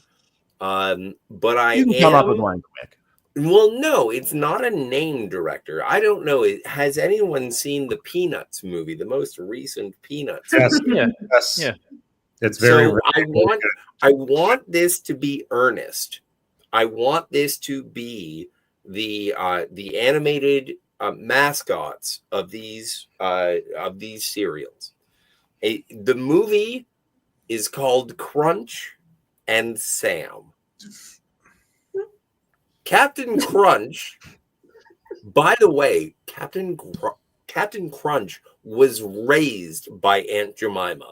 But I You can come up with one quick. Well, no, it's not a name director. I don't know. Has anyone seen the Peanuts movie, the most recent Peanuts? Yes. movie? Yes. Yeah. It's very. So I want this to be earnest. I want this to be the animated mascots of these serials. The movie is called Crunch and Sam. Captain Crunch, by the way, Captain Crunch was raised by Aunt Jemima.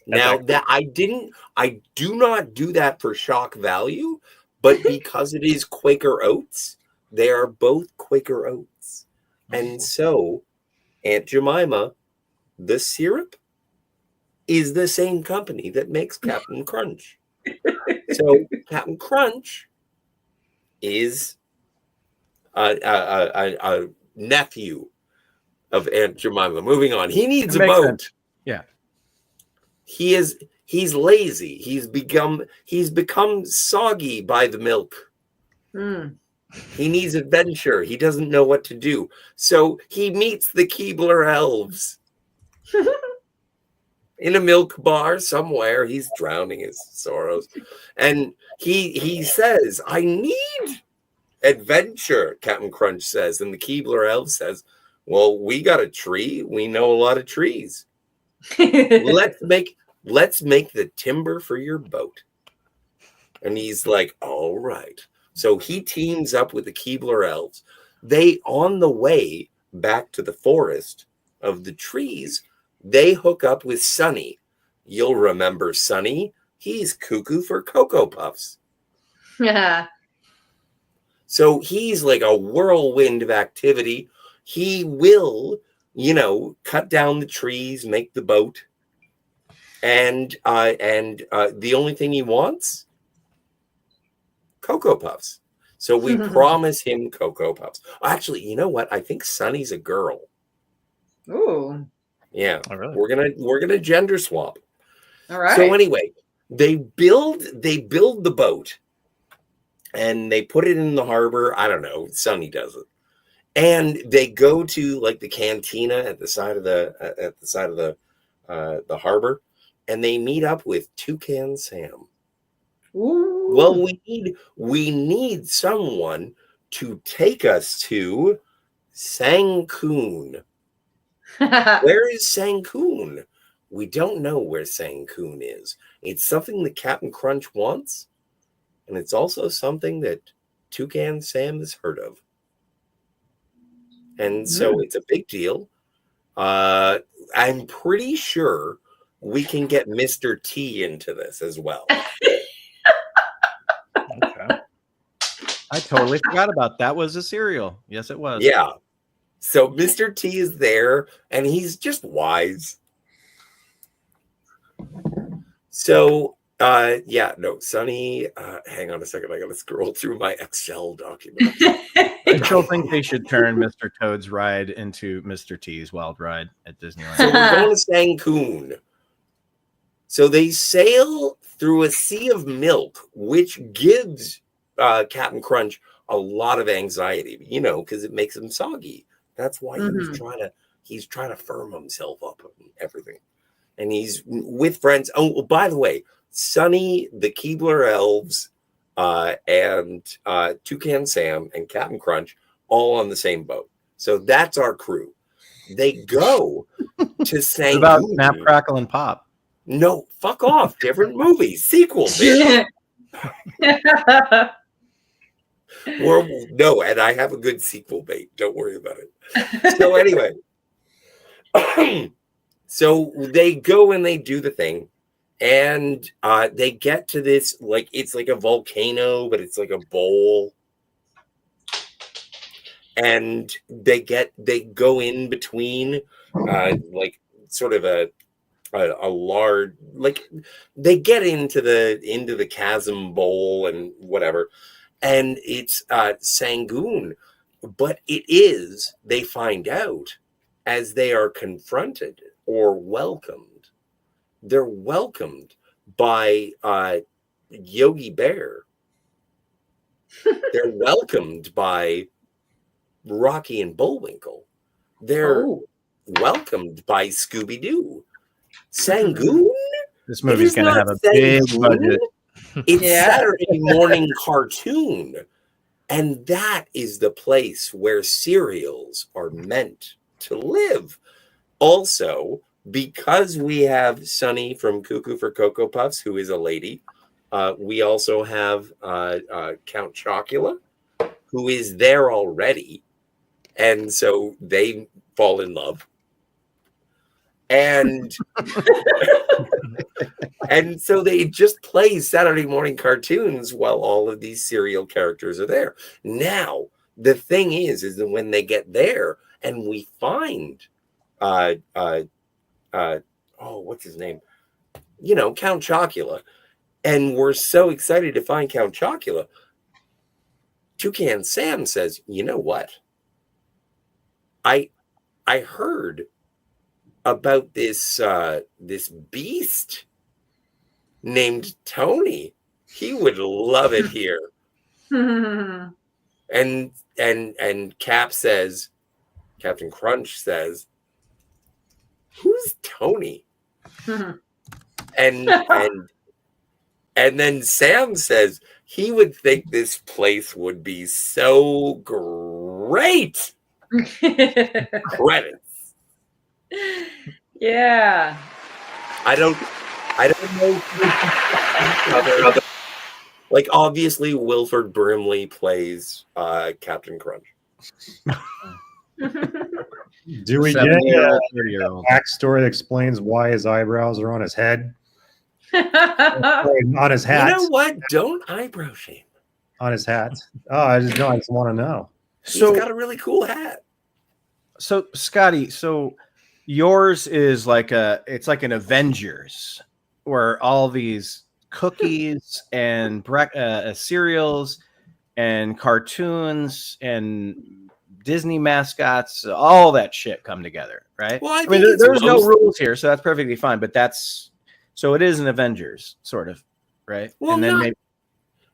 Now that I do not do that for shock value, but because it is Quaker Oats, they are both Quaker Oats. And so Aunt Jemima, the syrup, is the same company that makes Captain Crunch. So Captain Crunch is a nephew of Aunt Jemima. Moving on. He needs a boat. Sense. Yeah. He's lazy. He's become soggy by the milk. Mm. He needs adventure. He doesn't know what to do. So he meets the Keebler elves. In a milk bar somewhere. He's drowning his sorrows. And he says, I need adventure, Captain Crunch says. And the Keebler elf says, well, we got a tree. We know a lot of trees. Let's make the timber for your boat. And he's like, all right. So he teams up with the Keebler elves. They, on the way back to the forest of the trees, they hook up with Sonny. You'll remember Sonny. He's cuckoo for Cocoa Puffs. Yeah. So he's like a whirlwind of activity. He will, cut down the trees, make the boat. And the only thing he wants, Cocoa Puffs. So we promise him Cocoa Puffs. Actually, you know what? I think Sonny's a girl. Ooh. Yeah. Oh, really? We're gonna gender swap. All right. So anyway, they build the boat and they put it in the harbor. I don't know. Sonny does it. And they go to like the cantina at the side of the harbor, and they meet up with Toucan Sam. Ooh. Well, we need someone to take us to Sancoon. Where is Sancoon? We don't know where Sancoon is. It's something that Captain Crunch wants, and it's also something that Toucan Sam has heard of. And so it's a big deal. I'm pretty sure we can get Mr. T into this as well. Okay. I totally forgot about that. Was a cereal. Yes, it was. Yeah. So Mr. T is there, and he's just wise. So, Sonny, hang on a second. I got to scroll through my Excel document. I still think they should turn Mr. Toad's ride into Mr. T's Wild Ride at Disneyland. So we're going to Sancoon. So they sail through a sea of milk, which gives Captain Crunch a lot of anxiety, because it makes him soggy. That's why he's trying to firm himself up and everything. And he's with friends. Oh, by the way, Sonny, the Keebler elves, and Toucan Sam and Captain Crunch all on the same boat. So that's our crew. They go to Sancoon. About Snap, Crackle, and Pop. No, fuck off. Different movie. Sequel, bitch. No, and I have a good sequel bait. Don't worry about it. So anyway, so they go and they do the thing, and they get to this, like, it's like a volcano, but it's like a bowl. And they go in between, like sort of a large, like they get into the chasm bowl and whatever. And it's Sancoon, but they find out as they are confronted or welcomed. They're welcomed by Yogi Bear. They're welcomed by Rocky and Bullwinkle. They're welcomed by Scooby-Doo. Sancoon? This movie's going to have a big budget. It's Saturday morning cartoon. And that is the place where cereals are meant to live. Also, because we have Sunny from Cuckoo for Cocoa Puffs, who is a lady. We also have Count Chocula, who is there already. And so they fall in love. And and so they just play Saturday morning cartoons while all of these serial characters are there. Now, the thing is that when they get there and we find what's his name? Count Chocula. And we're so excited to find Count Chocula. Toucan Sam says, you know what? I heard about this this beast named Tony. He would love it here. and Cap says, Captain Crunch says, who's Tony? and then Sam says he would think this place would be so great. Credits. Yeah. I don't know. Like, obviously, Wilford Brimley plays Captain Crunch. Do we get a backstory that explains why his eyebrows are on his head? On his hat. You know what? Don't eyebrow shame. On his hat. Oh, I just want to know. He's got a really cool hat. So, Scotty, yours is it's like an Avengers, where all these cookies and cereals and cartoons and Disney mascots, all that shit come together, right? Well, I mean, think there's no rules here, so that's perfectly fine. But so it is an Avengers sort of, right? Well, and then maybe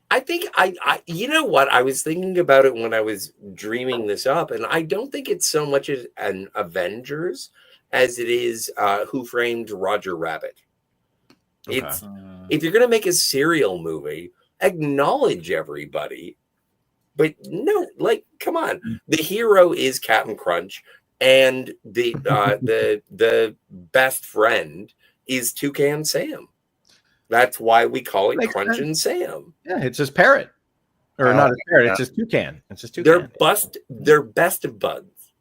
I think I you know what? I was thinking about it when I was dreaming this up, and I don't think it's so much as an Avengers as it is Who Framed Roger Rabbit. Okay. It's if you're gonna make a serial movie, acknowledge everybody, but no, come on. The hero is Captain Crunch, and the best friend is Toucan Sam. That's why we call it Crunch and Sam. Yeah, it's his parrot. Or not his parrot, it's his toucan. It's his toucan. They're best of buds.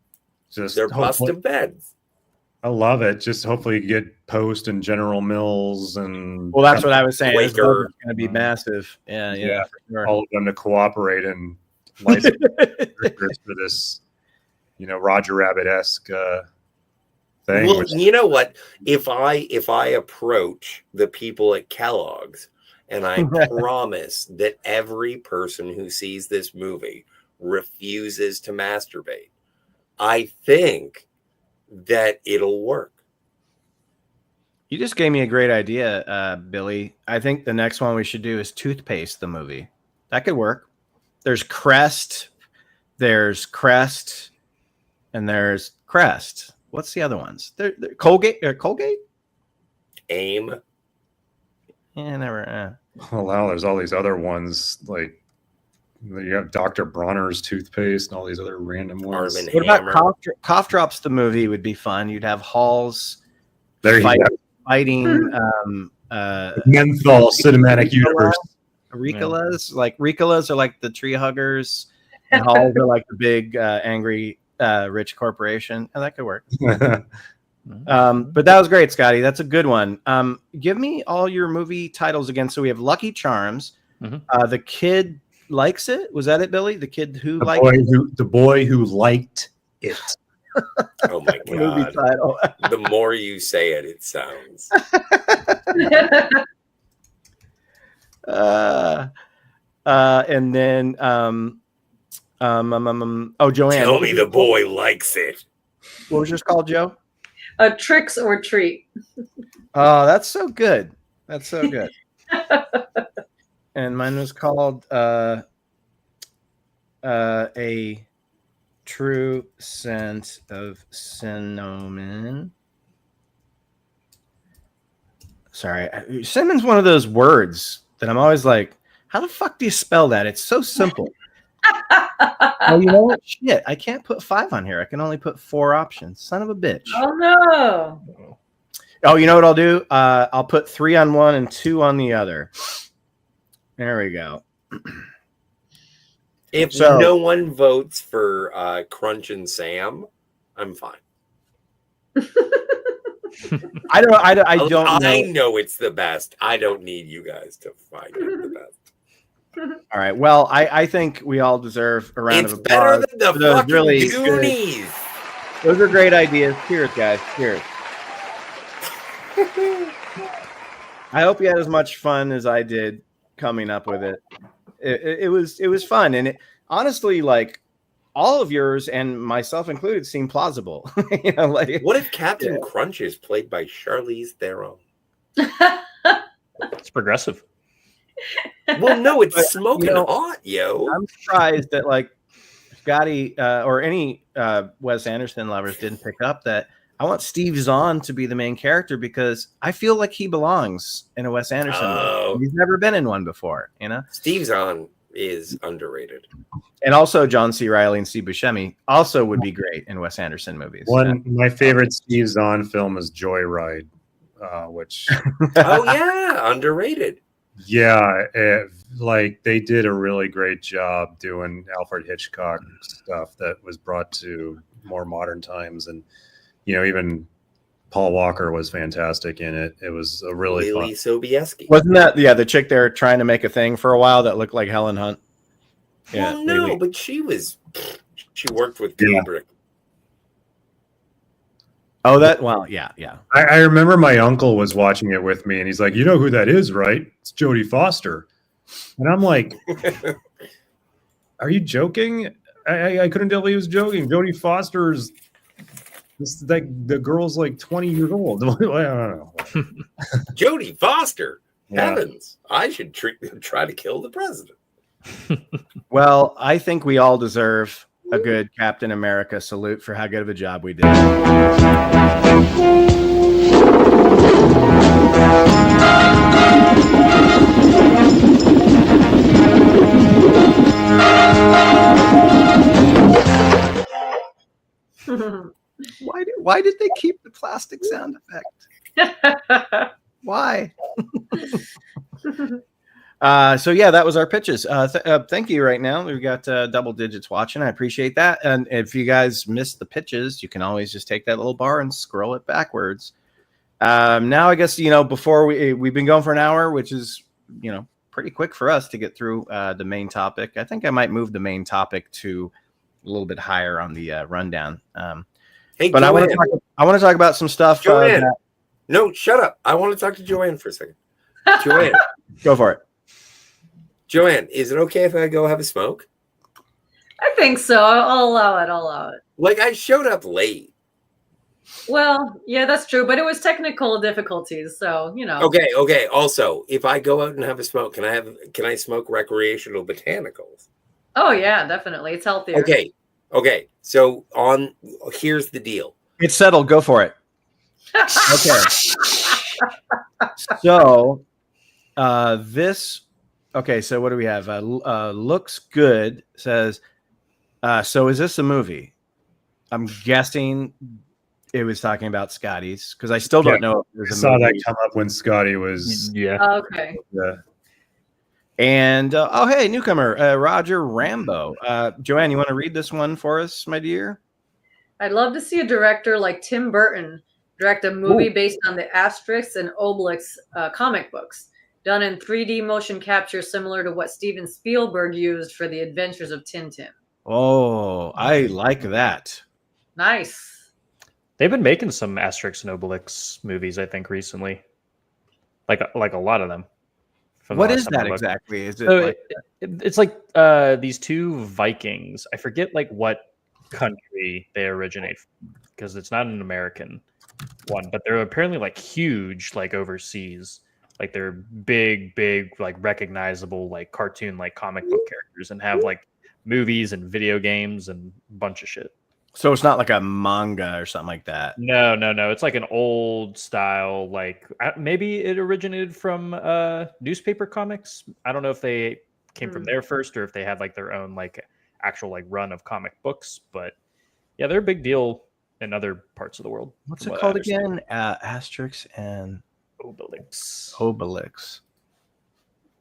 They're best of beds. I love it. Just hopefully you get Post and General Mills and well, that's what I was saying. It's Quaker. going to be massive. Yeah, for sure. All of them to cooperate and license characters for this, Roger Rabbit-esque thing. Well, you know what? If I approach the people at Kellogg's and I promise that every person who sees this movie refuses to masturbate, I think that it'll work. You just gave me a great idea, Billy. I think the next one we should do is Toothpaste, the movie. That could work. There's Crest, and there's Crest. What's the other ones? They're Colgate. Colgate. AIM. Yeah, never. Oh wow, there's all these other ones like you have Dr. Bronner's toothpaste and all these other random ones. What about Cough Drops? The movie would be fun. You'd have Halls fighting menthol cinematic universe. Ricolas, Ricolas are like the tree huggers, and Halls are like the big angry rich corporation, and that could work. But that was great, Scotty. That's a good one. Give me all your movie titles again. So we have Lucky Charms. The Kid Likes It. Was that it, Billy? The Kid Who Liked It? The Boy Who Liked It. Oh my Movie god! title. The more you say it, it sounds. And then Joanne. Tell me the boy likes it. What was yours called, Joe? Tricks or Treat. Oh, that's so good. That's so good. And mine was called A True Scent of Cinnamon. Sorry. Cinnamon's one of those words that I'm always like, how the fuck do you spell that? It's so simple. Oh, you know what? Shit, I can't put 5 on here. I can only put 4 options. Son of a bitch. Oh no. Oh, you know what I'll do? I'll put 3 on one and 2 on the other. There we go. If So- no one votes for Crunch and Sam, I'm fine. I don't know. I know it's the best. I don't need you guys to find it the best. All right. Well, I think we all deserve a round It's of applause. better than the for those fucking really good- Goonies. Those are great ideas. Cheers, guys. Cheers. I hope you had as much fun as I did coming up with it. It was fun, and it honestly, like, all of yours and myself included seem plausible. You know, like, What if Captain Crunch is played by Charlize Theron? It's progressive. Well, no, it's But, smoking you know, hot, yo. I'm surprised that like Scotty or any Wes Anderson lovers didn't pick up that I want Steve Zahn to be the main character because I feel like he belongs in a Wes Anderson movie. He's never been in one before, you know? Steve Zahn is underrated. And also John C. Reilly and Steve Buscemi also would be great in Wes Anderson movies. My favorite Steve Zahn film is Joyride, which Oh, yeah, underrated. yeah, like they did a really great job doing Alfred Hitchcock stuff that was brought to more modern times, and even Paul Walker was fantastic in it. It was a really Lily fun. Sobieski. Wasn't that the chick there trying to make a thing for a while that looked like Helen Hunt? Well, no, Lily. but she worked with Yeah. Kubrick. Oh, yeah. I remember my uncle was watching it with me, and he's like, "You know who that is, right? It's Jodie Foster." And I'm like, "Are you joking?" I couldn't tell he was joking. Jodie Foster's the girl's like 20 years old. I don't know. Jodie Foster. Yeah. Heavens. I should try to kill the president. Well, I think we all deserve a good Captain America salute for how good of a job we did. Why did they keep the plastic sound effect? Why? So yeah, that was our pitches. Thank you. Right now we've got double digits watching. I appreciate that. And if you guys missed the pitches, you can always just take that little bar and scroll it backwards. Now I guess before we've been going for an hour, which is pretty quick for us to get through the main topic. I think I might move the main topic to a little bit higher on the rundown. Hey, but Joanne. I want to talk about some stuff. Joanne. No, shut up. I want to talk to Joanne for a second. Joanne. Go for it. Joanne, is it okay if I go have a smoke? I think so. I'll allow it. Like, I showed up late. Well, yeah, that's true, but it was technical difficulties, so Okay. Also, if I go out and have a smoke, can I smoke recreational botanicals? Oh yeah, definitely. It's healthier. Okay. So here's the deal. It's settled. Go for it. Okay. So so what do we have? Looks good says, so is this a movie? I'm guessing it was talking about Scotty's because I still don't know if I there's a saw movie. that come up when Scotty was Okay. And hey, newcomer, Roger Rambo. Joanne, you want to read this one for us, my dear? I'd love to see a director like Tim Burton direct a movie based on the Asterix and Obelix comic books, done in 3D motion capture similar to what Steven Spielberg used for The Adventures of Tintin. Oh, I like that. Nice. They've been making some Asterix and Obelix movies, I think, recently. Like a lot of them. What is that exactly? Is it So like it's like these two Vikings. I forget like what country they originate from, because it's not an American one, but they're apparently like huge, like overseas. Like they're big, like recognizable, like cartoon, like comic book characters, and have like movies and video games and a bunch of shit. So it's not like a manga or something like that. No. It's like an old style, like maybe it originated from newspaper comics. I don't know if they came from there first or if they had like their own like actual like run of comic books, but yeah, they're a big deal in other parts of the world. What's from it what I called understand. again? Asterix and Obelix. Obelix.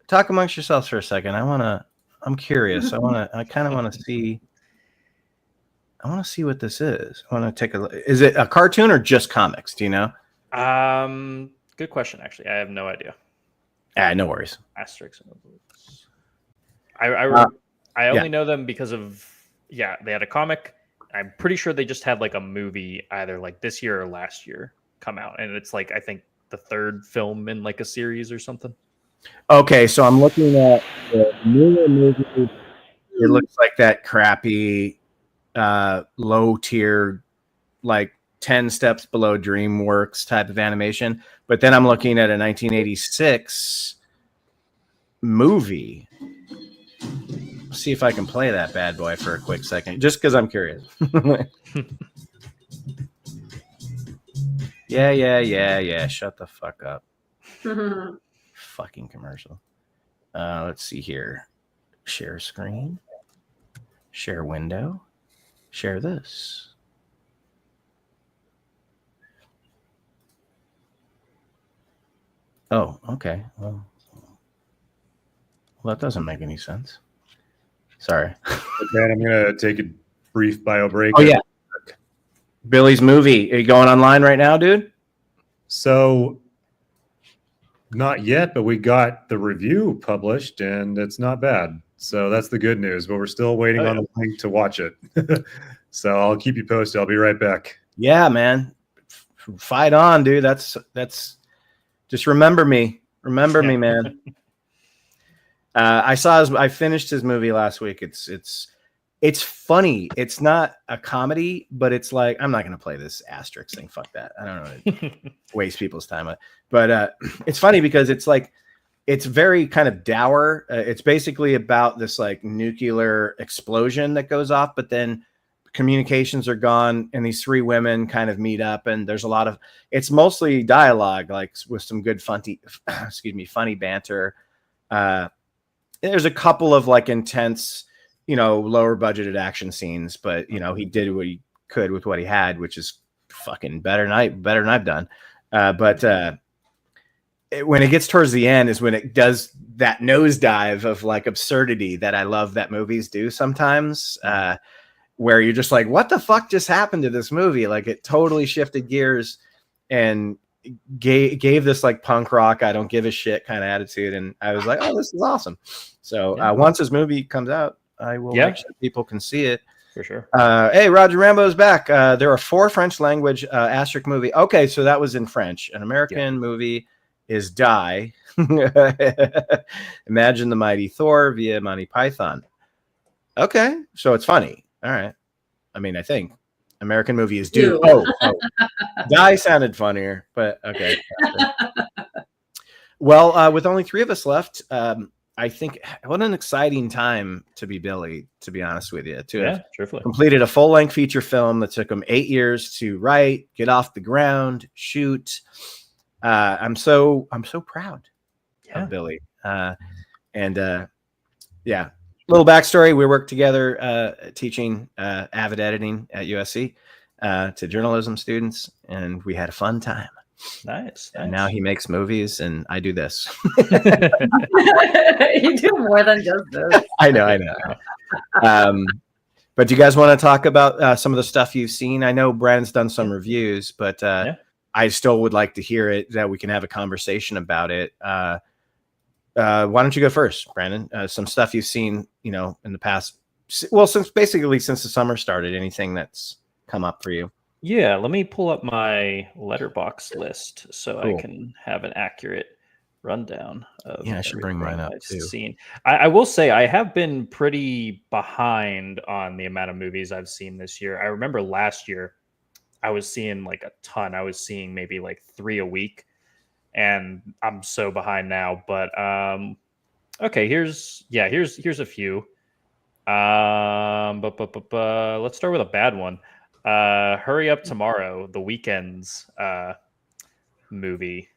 Talk amongst yourselves for a second. I'm curious. I kind of want to see. I want to see what this is. I want to take a look. Is it a cartoon or just comics? Do you know? Good question. Actually, I have no idea. No worries. Asterix and Obelix. I only know them because of they had a comic. I'm pretty sure they just had like a movie either like this year or last year come out, and it's like I think the third film in like a series or something. Okay, so I'm looking at the newer movie. It looks like that crappy, low tier, like 10 steps below DreamWorks type of animation. But then I'm looking at a 1986 movie. See if I can play that bad boy for a quick second, just because I'm curious. Yeah. Shut the fuck up. Fucking commercial. Let's see here. Share screen. Share window. Share this. Oh, okay. Well, that doesn't make any sense. Sorry. Okay, I'm going to take a brief bio break. Oh, yeah. Billy's movie. Are you going online right now, dude? So, not yet, but we got the review published, and it's not bad. So that's the good news, but we're still waiting on the link to watch it. So I'll keep you posted. I'll be right back. Yeah, man. Fight on, dude. That's just remember me. Remember me, man. I finished his movie last week. It's funny. It's not a comedy, but it's like, I'm not going to play this Asterix thing. Fuck that. I don't know. Waste people's time. But it's funny because it's like, it's very kind of dour. It's basically about this like nuclear explosion that goes off, but then communications are gone and these three women kind of meet up, and there's a lot of, it's mostly dialogue, like with some good funny banter. There's a couple of like intense, lower budgeted action scenes, but he did what he could with what he had, which is fucking better than I've done. When it gets towards the end is when it does that nosedive of like absurdity that I love that movies do sometimes, where you're just like, what the fuck just happened to this movie? Like it totally shifted gears and gave this like punk rock, I don't give a shit kind of attitude. And I was like, oh, this is awesome. So once this movie comes out, I will make sure people can see it. For sure. Hey, Roger Rambo's back. There are 4 French language Asterix movie. Okay, so that was in French. An American movie is Die. Imagine the Mighty Thor via Monty Python. Okay, so it's funny. All right. I mean, I think American movie is Do. Oh. Die sounded funnier, but okay. Well, with only 3 of us left, I think what an exciting time to be Billy, to be honest with you. Truthfully. Completed a full-length feature film that took him 8 years to write, get off the ground, shoot. I'm so proud of Billy. Little backstory: we worked together teaching avid editing at USC to journalism students, and we had a fun time. Nice. And now he makes movies, and I do this. You do more than just this. I know. But do you guys want to talk about some of the stuff you've seen? I know Brandon's done some reviews, but I still would like to hear it, that we can have a conversation about it. Why don't you go first, Brandon? Some stuff you've seen, in the past, since the summer started, anything that's come up for you? Yeah, let me pull up my letterbox list so Cool. I can have an accurate rundown of I should bring mine up I've too. seen. I will say I have been pretty behind on the amount of movies I've seen this year. I remember last year I was seeing like a ton. I was seeing maybe like 3 a week, and I'm so behind now. But okay, here's a few. Let's start with a bad one. Hurry Up Tomorrow, The Weeknd's movie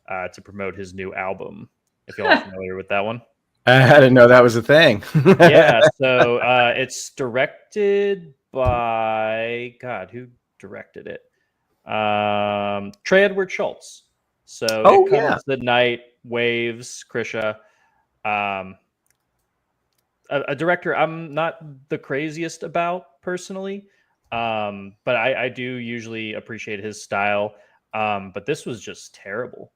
to promote his new album. If y'all are familiar with that one. I didn't know that was a thing. Yeah, so it's directed by who directed it? Trey Edward Schultz. So Oh, It Comes yeah. the Night, Waves, Krisha. A director I'm not the craziest about personally, but I do usually appreciate his style. But this was just terrible.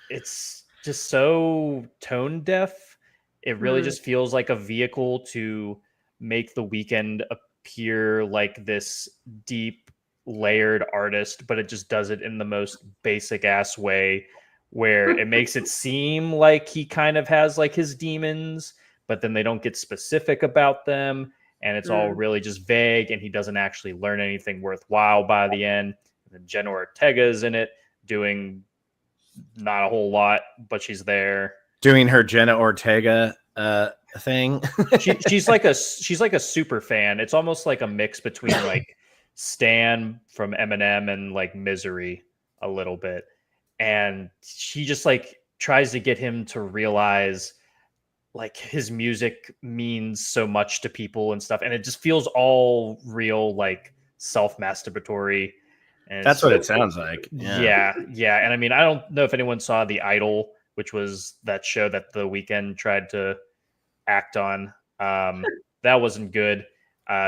It's just so tone deaf. It really just feels like a vehicle to make The Weeknd appear like this deep, layered artist, but it just does it in the most basic ass way, where it makes it seem like he kind of has like his demons, but then they don't get specific about them, and it's all really just vague, and he doesn't actually learn anything worthwhile by the end. And then Jenna Ortega is in it doing not a whole lot, but she's there Doing her Jenna Ortega thing. she's like a super fan. It's almost like a mix between like Stan from Eminem and like Misery a little bit. And she just like tries to get him to realize like his music means so much to people and stuff. And it just feels all real, like self-masturbatory. And That's what it sounds like. Yeah. And I mean, I don't know if anyone saw The Idol, which was that show that The Weeknd tried to act on. That wasn't good.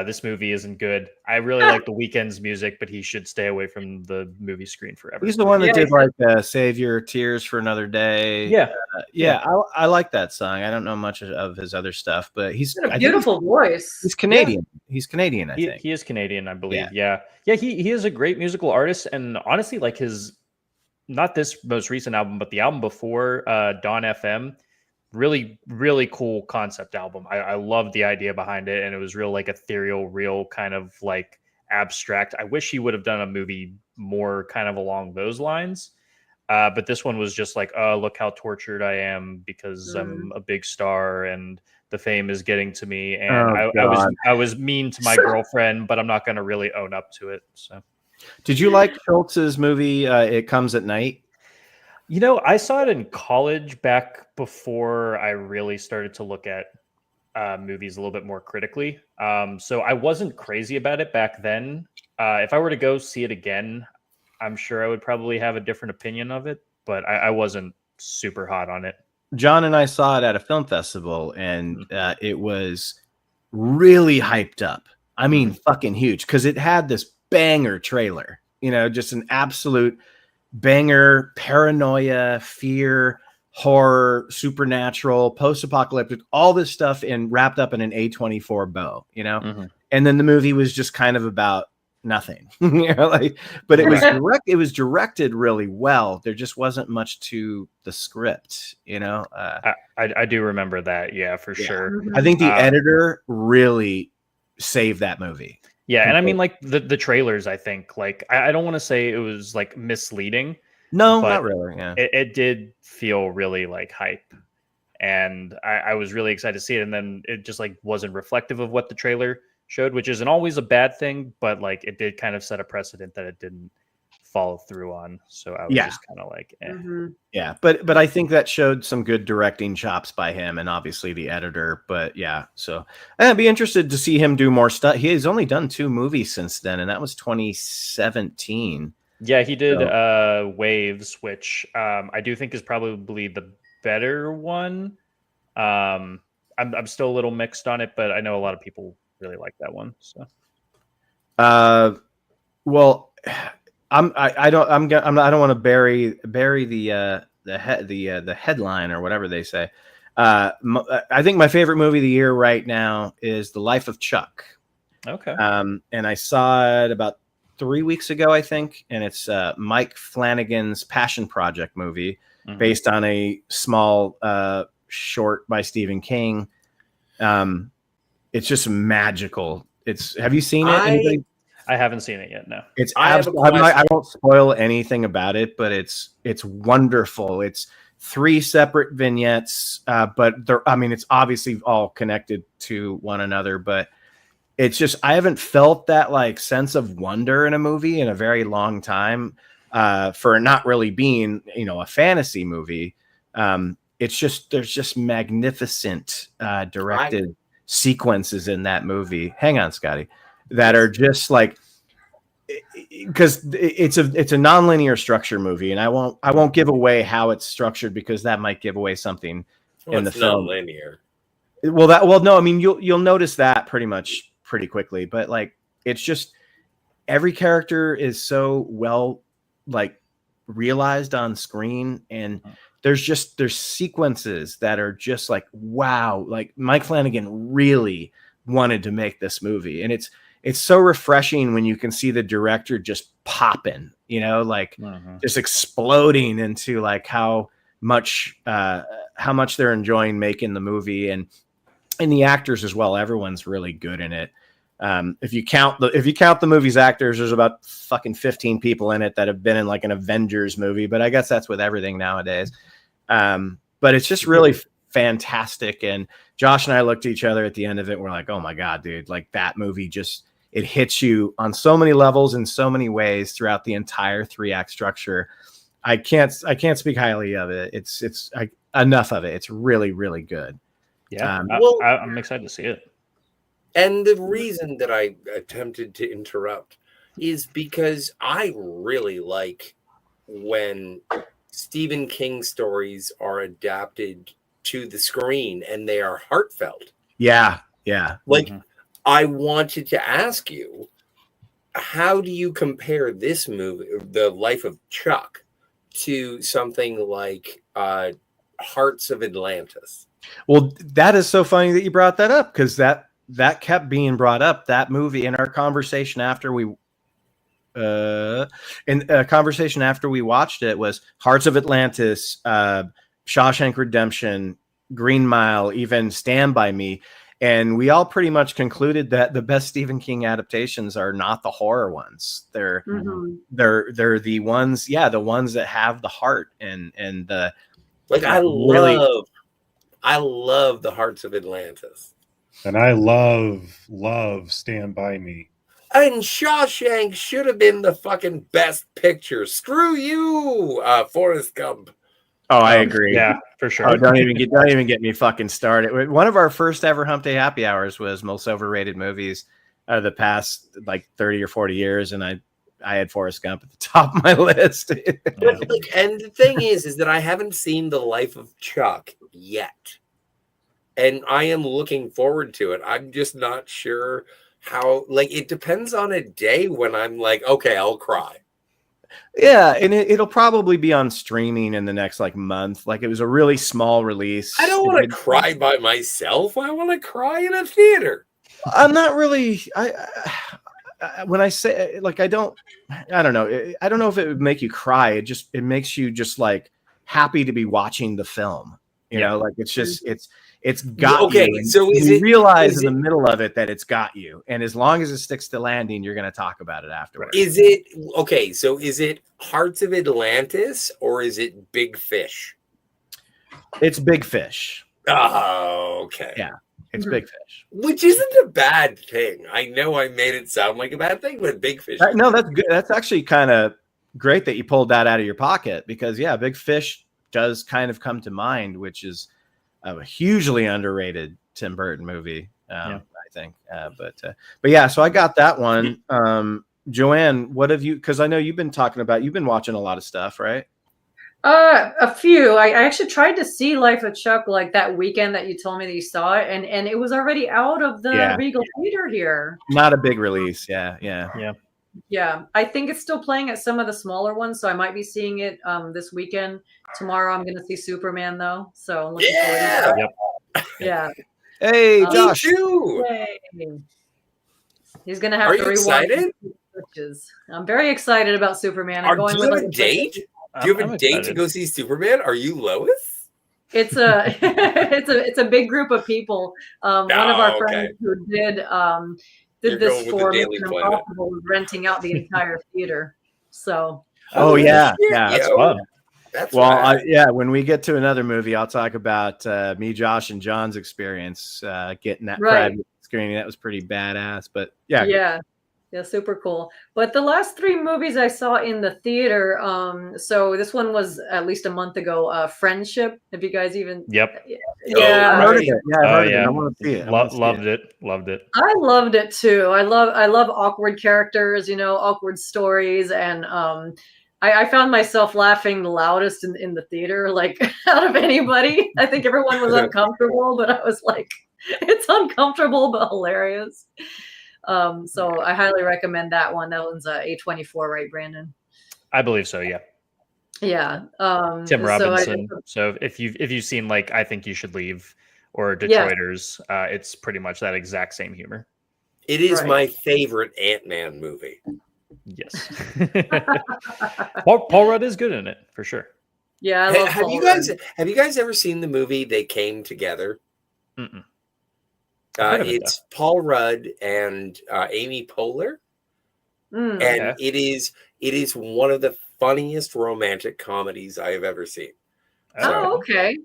This movie isn't good. I really like The Weeknd's music, but he should stay away from the movie screen forever. He's the one that did like Save Your Tears for Another Day. Yeah. I like that song. I don't know much of his other stuff, but he's got a beautiful voice. He's Canadian. He's Canadian, I think. He is Canadian, I believe. Yeah. He is a great musical artist, and honestly, like his, not this most recent album, but the album before, Dawn FM, really, really cool concept album. I love the idea behind it, and it was real like ethereal, real kind of like abstract. I wish he would have done a movie more kind of along those lines. But this one was just like, oh, look how tortured I am because I'm a big star and the fame is getting to me. And I was mean to my girlfriend, but I'm not going to really own up to it. So, did you like Schultz's movie, It Comes at Night? You know, I saw it in college back before I really started to look at movies a little bit more critically. So I wasn't crazy about it back then. If I were to go see it again, I'm sure I would probably have a different opinion of it, but I wasn't super hot on it. John and I saw it at a film festival, and it was really hyped up. I mean, fucking huge, because it had this banger trailer, just an absolute banger, paranoia, fear, horror, supernatural, post-apocalyptic, all this stuff wrapped up in an A24 bow, and then the movie was just kind of about nothing, but it was directed really well. There just wasn't much to the script, I do remember that. Yeah, for sure. I think the editor really saved that movie. Yeah, and I mean, like the trailers, I think, like I don't want to say it was like misleading. No, not really. Yeah, it did feel really like hype, and I was really excited to see it. And then it just like wasn't reflective of what the trailer showed, which isn't always a bad thing, but like it did kind of set a precedent that it didn't follow through on. So I was just kind of like, yeah, but I think that showed some good directing chops by him, and obviously the editor. But yeah, so I'd be interested to see him do more stuff. He has only done 2 movies since then, and that was 2017. Yeah, he did Waves, which I do think is probably the better one. I'm still a little mixed on it, but I know a lot of people really like that one. So, well, I don't want to bury the headline or whatever they say. I think my favorite movie of the year right now is The Life of Chuck. Okay. And I saw it about 3 weeks ago, I think, and it's Mike Flanagan's Passion Project movie based on a small short by Stephen King. It's just magical. Have you seen it? Anybody? I haven't seen it yet. No, it's I won't spoil anything about it, but it's wonderful. It's 3 separate vignettes, but it's obviously all connected to one another. But it's just, I haven't felt that like sense of wonder in a movie in a very long time, for not really being, a fantasy movie. It's just, there's just magnificent directed sequences in that movie. Hang on, Scotty, that are just like, because it's a nonlinear structure movie, and I won't give away how it's structured because that might give away something in the it's film. not linear. No, I mean you'll notice that pretty quickly, but like it's just every character is so well like realized on screen, and there's sequences that are just like wow, like Mike Flanagan really wanted to make this movie, and it's so refreshing when you can see the director just popping, like just exploding into like how much they're enjoying making the movie, and the actors as well. Everyone's really good in it. If you count the movie's actors, there's about fucking 15 people in it that have been in like an Avengers movie, but I guess that's with everything nowadays. But it's just really fantastic. And Josh and I looked at each other at the end of it. And we're like, oh my God, dude, like that movie it hits you on so many levels in so many ways throughout the entire 3-act structure. I can't speak highly of it. It's enough of it. It's really, really good. Yeah. I'm excited to see it. And the reason that I attempted to interrupt is because I really like when Stephen King stories are adapted to the screen and they are heartfelt. Yeah. Like, I wanted to ask you, how do you compare this movie, The Life of Chuck, to something like Hearts of Atlantis? Well, that is so funny that you brought that up, because that kept being brought up, that movie, in our conversation after we watched it, was Hearts of Atlantis, Shawshank Redemption, Green Mile, even Stand By Me. And we all pretty much concluded that the best Stephen King adaptations are not the horror ones. They're the ones, the ones that have the heart and the like. I love the Hearts of Atlantis, and I love Stand By Me. And Shawshank should have been the fucking best picture. Screw you, Forrest Gump. Oh, I agree. Yeah, for sure. Oh, don't even get me fucking started. One of our first ever Hump Day Happy Hours was most overrated movies of the past like 30 or 40 years, and I had Forrest Gump at the top of my list. And the thing is that I haven't seen The Life of Chuck yet, and I am looking forward to it. I'm just not sure how. Like, it depends on a day when I'm like, okay, I'll cry. Yeah, and it'll probably be on streaming in the next like month. Like, it was a really small release. I don't want to cry by myself. I want to cry in a theater. I'm not really. When I say like I don't know. I don't know if it would make you cry. It makes you just like happy to be watching the film. You know, like it's got you. And so you realize in the middle of it that it's got you, and as long as it sticks to landing, you're going to talk about it afterwards. Is it okay? So is it Hearts of Atlantis or is it Big Fish? It's Big Fish. Oh, okay. Yeah, it's Big Fish, which isn't a bad thing. I know I made it sound like a bad thing, but Big Fish. No, that's good. That's actually kind of great that you pulled that out of your pocket, because Big Fish does kind of come to mind, which is a hugely underrated Tim Burton movie, I think. But yeah, so I got that one. Joanne, what have you? Because I know you've been watching a lot of stuff, right? A few. I actually tried to see Life of Chuck like that weekend that you told me that you saw it, and it was already out of the Regal Theater here. Not a big release. Yeah. Yeah, I think it's still playing at some of the smaller ones, so I might be seeing it this weekend. Tomorrow I'm going to see Superman, though, so I'm looking forward to that. Yeah. Hey, Josh. He's going to have to rewatch. I'm very excited about Superman. Do you have a date? Do you have a date to go see Superman? Are you Lois? It's a it's a big group of people. One of our friends who did this for Mission Impossible was renting out the entire theater. So. That's fun. That's when we get to another movie, I'll talk about me, Josh, and John's experience getting that private screening. That was pretty badass. But yeah. Yeah, super cool. But the last 3 movies I saw in the theater, so this one was at least a month ago, Friendship. Have you guys even? Yep. Yeah. I've heard of it. Yeah, I've heard of it. yeah. I want to see it. Loved it. Loved it. I loved it too. I love awkward characters, awkward stories, and I found myself laughing the loudest in the theater, like out of anybody. I think everyone was uncomfortable, but I was like, it's uncomfortable but hilarious. So I highly recommend that one. That one's A24, right, Brandon? I believe so. Yeah. Yeah. Tim Robinson. So if you've seen like I Think You Should Leave or Detroiters, it's pretty much that exact same humor. It is my favorite Ant-Man movie. Yes. Paul Rudd is good in it for sure. Yeah. I love Have Paul you guys ever seen the movie They Came Together? Mm-mm. It's Paul Rudd and Amy Poehler, and it is one of the funniest romantic comedies I have ever seen. Oh, okay,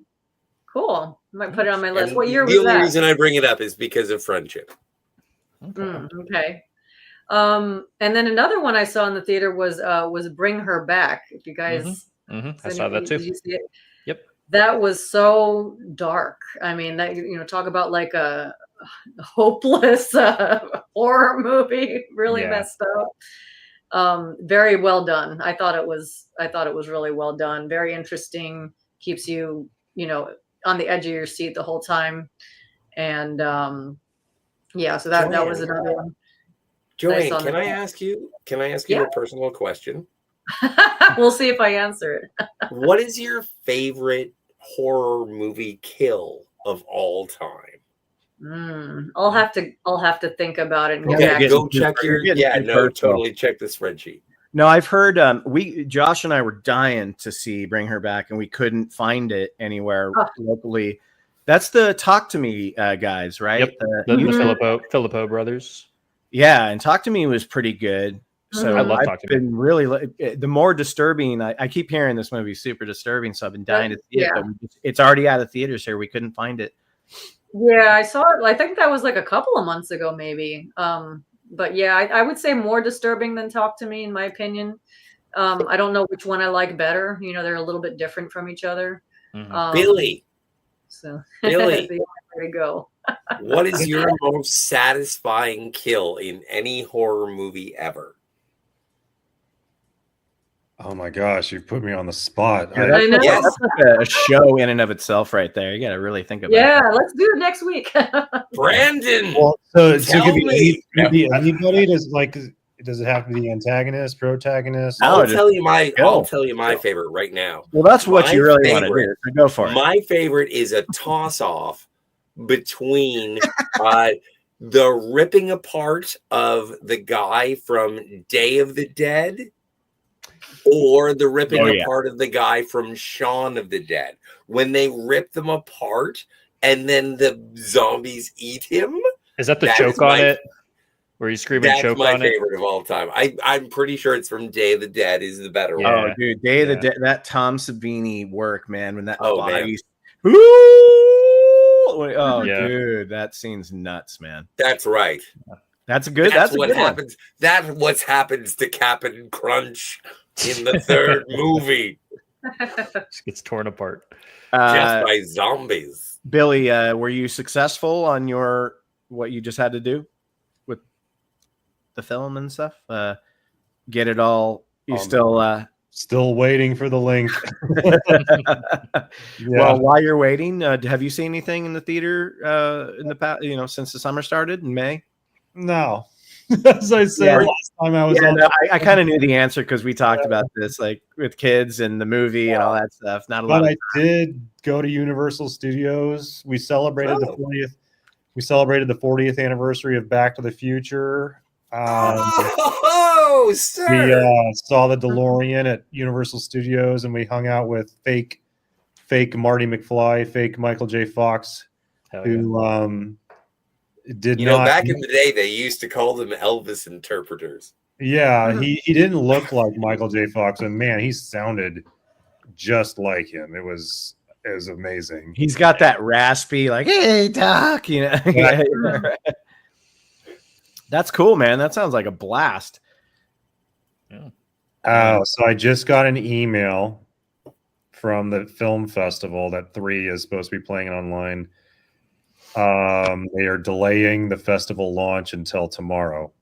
cool. I might put it on my list. And What year was the only that? reason I bring it up is because of Friendship. Okay. And then another one I saw in the theater was Bring Her Back. If you guys, I saw that too. Did you see it? Yep. That was so dark. I mean, that talk about like a hopeless horror movie. Really messed up. Very well done. I thought it was really well done. Very interesting. Keeps you on the edge of your seat the whole time. And so that was another one. Joanne, can I ask you a personal question? We'll see if I answer it. What is your favorite horror movie kill of all time? I'll have to think about it. And Go check totally check the spreadsheet. No, I've heard Josh and I were dying to see Bring Her Back, and we couldn't find it anywhere locally. That's the Talk to Me guys, right? Yep. The Filippo brothers. Yeah, and Talk to Me was pretty good. So I love I've Talk to Me. been really the more disturbing. I keep hearing this movie is super disturbing, so I've been dying to see it. But it's already out of theaters here. We couldn't find it. Yeah, I saw it. I think that was like a couple of months ago, maybe. But yeah, I would say more disturbing than Talk to Me, in my opinion. I don't know which one I like better. They're a little bit different from each other. Billy. So Billy, there we go. What is your most satisfying kill in any horror movie ever? Oh my gosh, you put me on the spot. Yeah, that's like a show in and of itself, right there. You got to really think about it. Yeah, let's do it next week. Brandon, well, so it could be anybody. Does it have to be the antagonist, protagonist? I'll tell you my favorite right now. Well, that's what you really want to do. So go for it. My favorite is a toss-off between the ripping apart of the guy from Day of the Dead or the ripping apart of the guy from Shaun of the Dead. When they rip them apart and then the zombies eat him. Is that the choke on it? Where you screaming choke on it? That's my favorite of all time. I'm pretty sure it's from Day of the Dead is the better one. Oh, dude, Day of the Dead, that Tom Savini work, man. When that body... dude, that scene's nuts, man. That's right. That's good. That's a what good happens. One. That's what happens to Captain Crunch in the third movie. Just gets torn apart. Just by zombies. Billy, were you successful on what you just had to do with the film and stuff? Get it all? You still waiting for the link. Well, while you're waiting, have you seen anything in the theater in the past? Since the summer started in May? No. As I said last time I was on. I kind of knew the answer because we talked about this, like with kids and the movie and all that stuff. Not a lot. But I did go to Universal Studios. We celebrated the 40th. We celebrated the 40th anniversary of Back to the Future. Sir! We saw the DeLorean at Universal Studios, and we hung out with fake Marty McFly, fake Michael J. Fox, who did not. Back in the day, they used to call them Elvis interpreters. Yeah, he didn't look like Michael J. Fox, and man, he sounded just like him. It was amazing. He's got that raspy, like, "Hey, Doc," That's cool, man. That sounds like a blast. Oh, so I just got an email from the film festival that 3 is supposed to be playing it online. They are delaying the festival launch until tomorrow.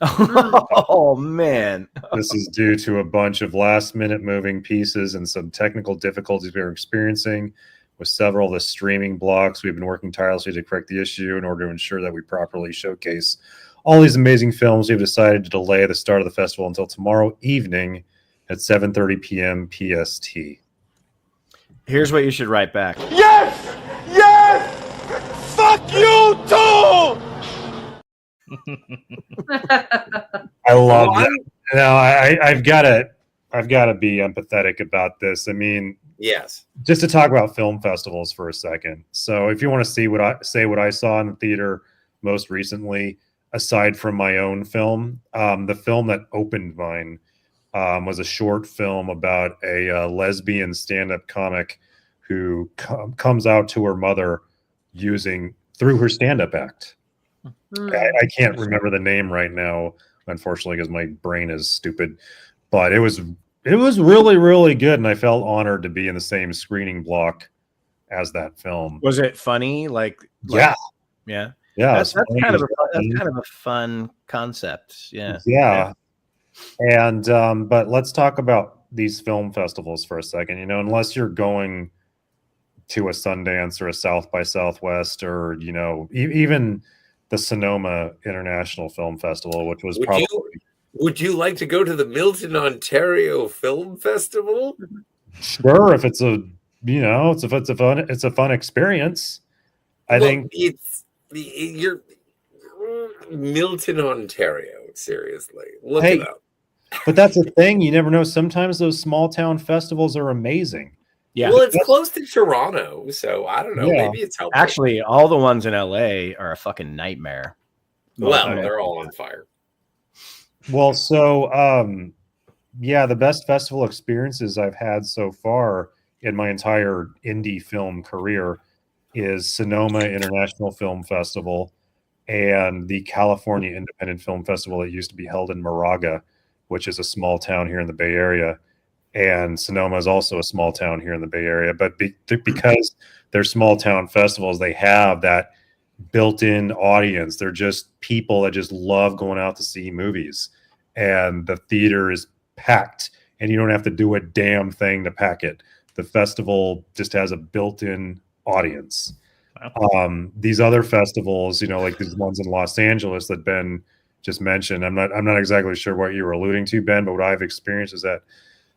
Oh man. This is due to a bunch of last-minute moving pieces and some technical difficulties we are experiencing with several of the streaming blocks. We've been working tirelessly to correct the issue in order to ensure that we properly showcase all these amazing films. We've decided to delay the start of the festival until tomorrow evening at 7:30 p.m. PST. Here's what you should write back. Yes! Yes! Fuck you too! I love that. Now I've got to be empathetic about this. I mean, Yes. just to talk about film festivals for a second. So if you want to see what I saw in the theater most recently, aside from my own film, the film that opened mine was a short film about a lesbian stand-up comic who comes out to her mother through her stand-up act. I can't remember the name right now, unfortunately, because my brain is stupid. But it was really, really good, and I felt honored to be in the same screening block as that film. Was it funny? Yeah. Yeah. Yeah, That's kind of a fun concept. Yeah. Yeah. And but let's talk about these film festivals for a second. You know, unless you're going to a Sundance or a South by Southwest or, you know, even the Sonoma International Film Festival, which was Would you like to go to the Milton, Ontario Film Festival? Sure, if it's a fun experience. I think you're Milton, Ontario. Seriously, look Hey, it up. But that's the thing. You never know. Sometimes those small town festivals are amazing. Yeah. Well, it's close to Toronto, so I don't know. Yeah. Maybe it's helpful. Actually, all the ones in LA are a fucking nightmare. Well, they're all on fire. Well, so yeah, the best festival experiences I've had so far in my entire indie film career is Sonoma International Film Festival and the California Independent Film Festival that used to be held in Moraga, which is a small town here in the Bay Area. And Sonoma is also a small town here in the Bay Area. But because they're small town festivals, they have that built-in audience. They're just people that just love going out to see movies. And the theater is packed, and you don't have to do a damn thing to pack it. The festival just has a built-in audience. These other festivals, you know, like these ones in Los Angeles that Ben just mentioned, I'm not exactly sure what you were alluding to, Ben, but what I've experienced is that,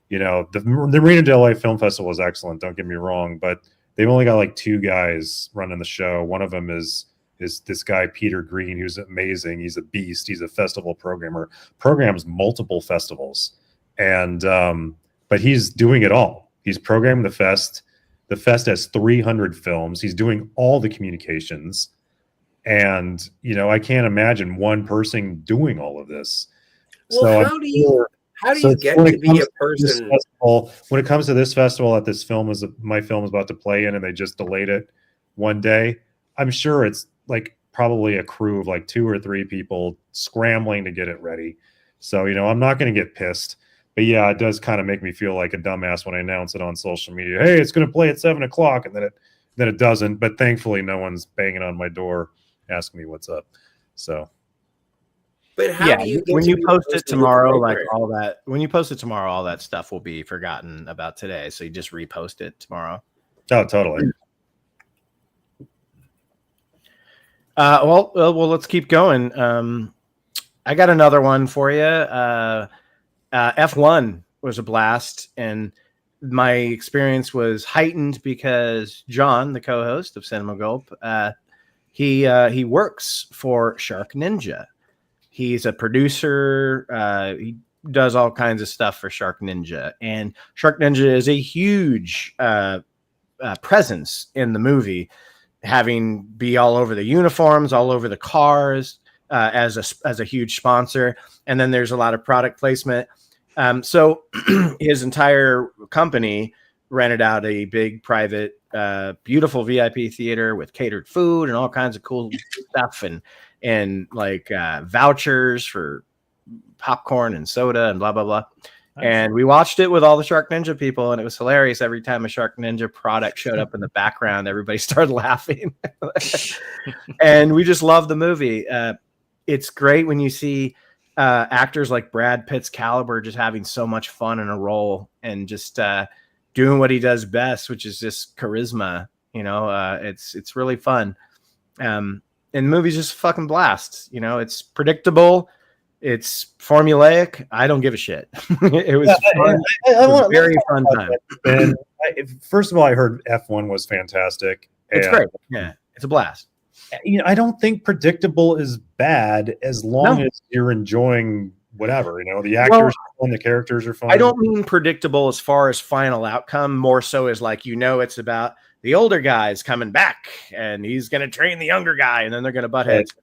you know, the Marina del Rey Film Festival is excellent, don't get me wrong, but they've only got like 2 guys running the show. One of them is this guy Peter Green, who's amazing. He's a beast. He's a festival programmer, programs multiple festivals, and but he's doing it all. He's programming the fest. The fest has 300 films. He's doing all the communications, and you know, I can't imagine one person doing all of this. Well, So how do you get when to it be comes a to this person? festival, when it comes to this festival that my film is about to play in, and they just delayed it one day, I'm sure it's like probably a crew of like 2 or 3 people scrambling to get it ready. So, you know, I'm not going to get pissed, but yeah, it does kind of make me feel like a dumbass when I announce it on social media. Hey, it's going to play at 7:00, and then it doesn't. But thankfully, no one's banging on my door asking me what's up. So. But how Yeah, do you when get you to be a post it person with tomorrow, a like program? when you post it tomorrow, all that stuff will be forgotten about today. So you just repost it tomorrow. Oh, totally. Well, let's keep going. I got another one for you. F1 was a blast, and my experience was heightened because John, the co-host of Cinema Gulp, he works for Shark Ninja. He's a producer. He does all kinds of stuff for Shark Ninja, and Shark Ninja is a huge presence in the movie, having be all over the uniforms, all over the cars, as a huge sponsor. And then there's a lot of product placement. So his entire company rented out a big private, beautiful VIP theater with catered food and all kinds of cool stuff. And and like vouchers for popcorn and soda and blah blah blah. And we watched it with all the Shark Ninja people, and it was hilarious. Every time a Shark Ninja product showed up in the background, everybody started laughing. And we just love the movie. It's great when you see actors like Brad Pitt's caliber just having so much fun in a role and just doing what he does best, which is just charisma. You know, it's really fun. And the movie's just a fucking blast. You know, it's predictable. It's formulaic. I don't give a shit. It was fun. It was a very fun time. And first of all, I heard F1 was fantastic. It's great. Yeah, it's a blast. You know, I don't think predictable is bad as long as you're enjoying whatever. You know, the actors are fun, the characters are fun. I don't mean predictable as far as final outcome. More so as like, you know, it's about the older guys coming back and he's going to train the younger guy and then they're going to butt heads.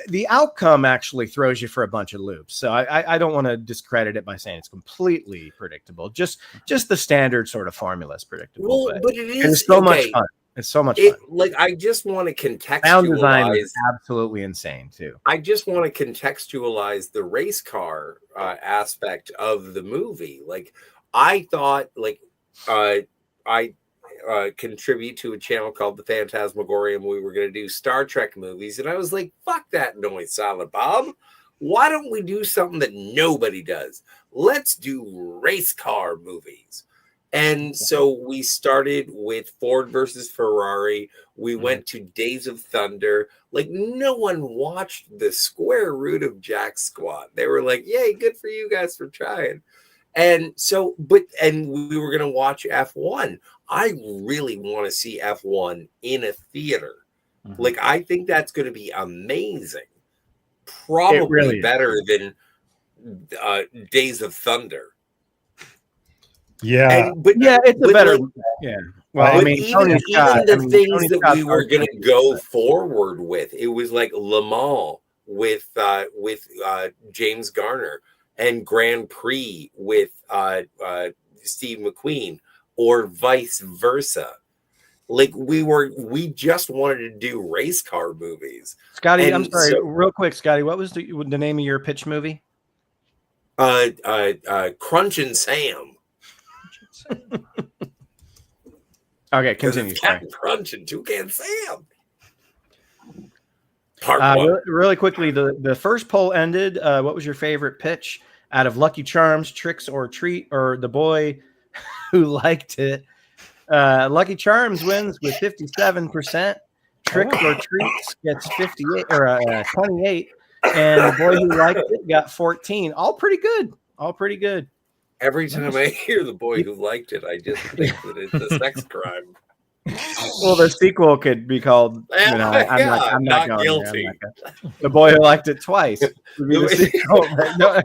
The outcome actually throws you for a bunch of loops. So I don't want to discredit it by saying it's completely predictable. Just the standard sort of formula is predictable. Well, but it is it's so much fun. It's so much fun. Like, I just want to contextualize. Sound design is absolutely insane too. I just want to contextualize the race car aspect of the movie. Like, I thought, like, I contribute to a channel called the Phantasmagorium. We were going to do Star Trek movies, and I was like, fuck that noise, Silent Bob. Why don't we do something that nobody does? Let's do race car movies. And so we started with Ford versus Ferrari. We went to Days of Thunder. Like, no one watched the square root of Jack Squad. They were like, yay, good for you guys for trying. And so, and we were going to watch F1. I really want to see F1 in a theater. Like, I think that's going to be amazing. Probably really better than Days of Thunder. Yeah. It's a better. Yeah. Well, I mean, even the things that we were going to go forward with, it was like Le Mans with James Garner and Grand Prix with Steve McQueen, or vice versa. Like, we just wanted to do race car movies. Scotty, And I'm sorry, so- real quick, Scotty, what was the name of your pitch movie? Crunch and Sam. Okay, continue. Sorry. Captain Crunch and Toucan Sam. Part one. Really quickly, the first poll ended. What was your favorite pitch out of Lucky Charms, Tricks or Treat, or The Boy Who Liked It? Lucky Charms wins with 57%. Tricks or Treats gets 58 or 28, and The Boy Who Liked It got 14. All pretty good. Every time I hear The Boy Who Liked It, I just think that it's a sex crime. Well, the sequel could be called, you know, I'm not going guilty. there. The Boy Who Liked It Twice would be the sequel, but no.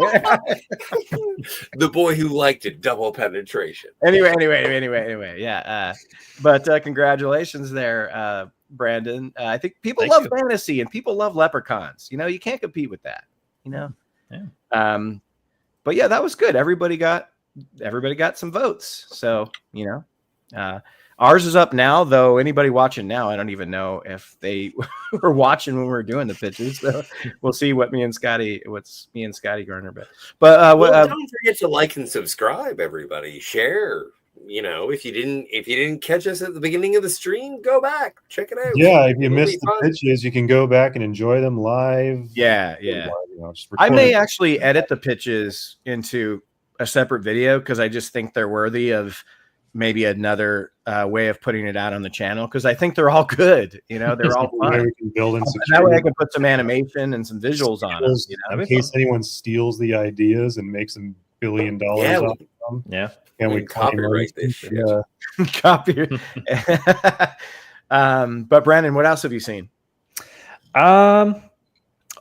The Boy Who Liked It, double penetration. Anyway. Yeah. But congratulations there, Brandon. I think people love fantasy and people love leprechauns. You know, you can't compete with that, you know? Yeah. But yeah, that was good. Everybody got some votes. So, you know, ours is up now, though. Anybody watching now, I don't even know if they were watching when we were doing the pitches. So we'll see what's me and Scotty Garner. But don't forget to like and subscribe, everybody. Share. You know, if you didn't catch us at the beginning of the stream, go back, check it out. Yeah, if you missed the pitches, you can go back and enjoy them live. Yeah. You know, I may actually edit the pitches into a separate video because I just think they're worthy of maybe another way of putting it out on the channel, because I think they're all good. You know, they're all fun. We can build in some that way I can put some animation and some visuals on it. You know? In case anyone steals the ideas and makes $1 billion off them. Yeah. And we copyright this shit. Yeah. Copy. But Brandon, what else have you seen? I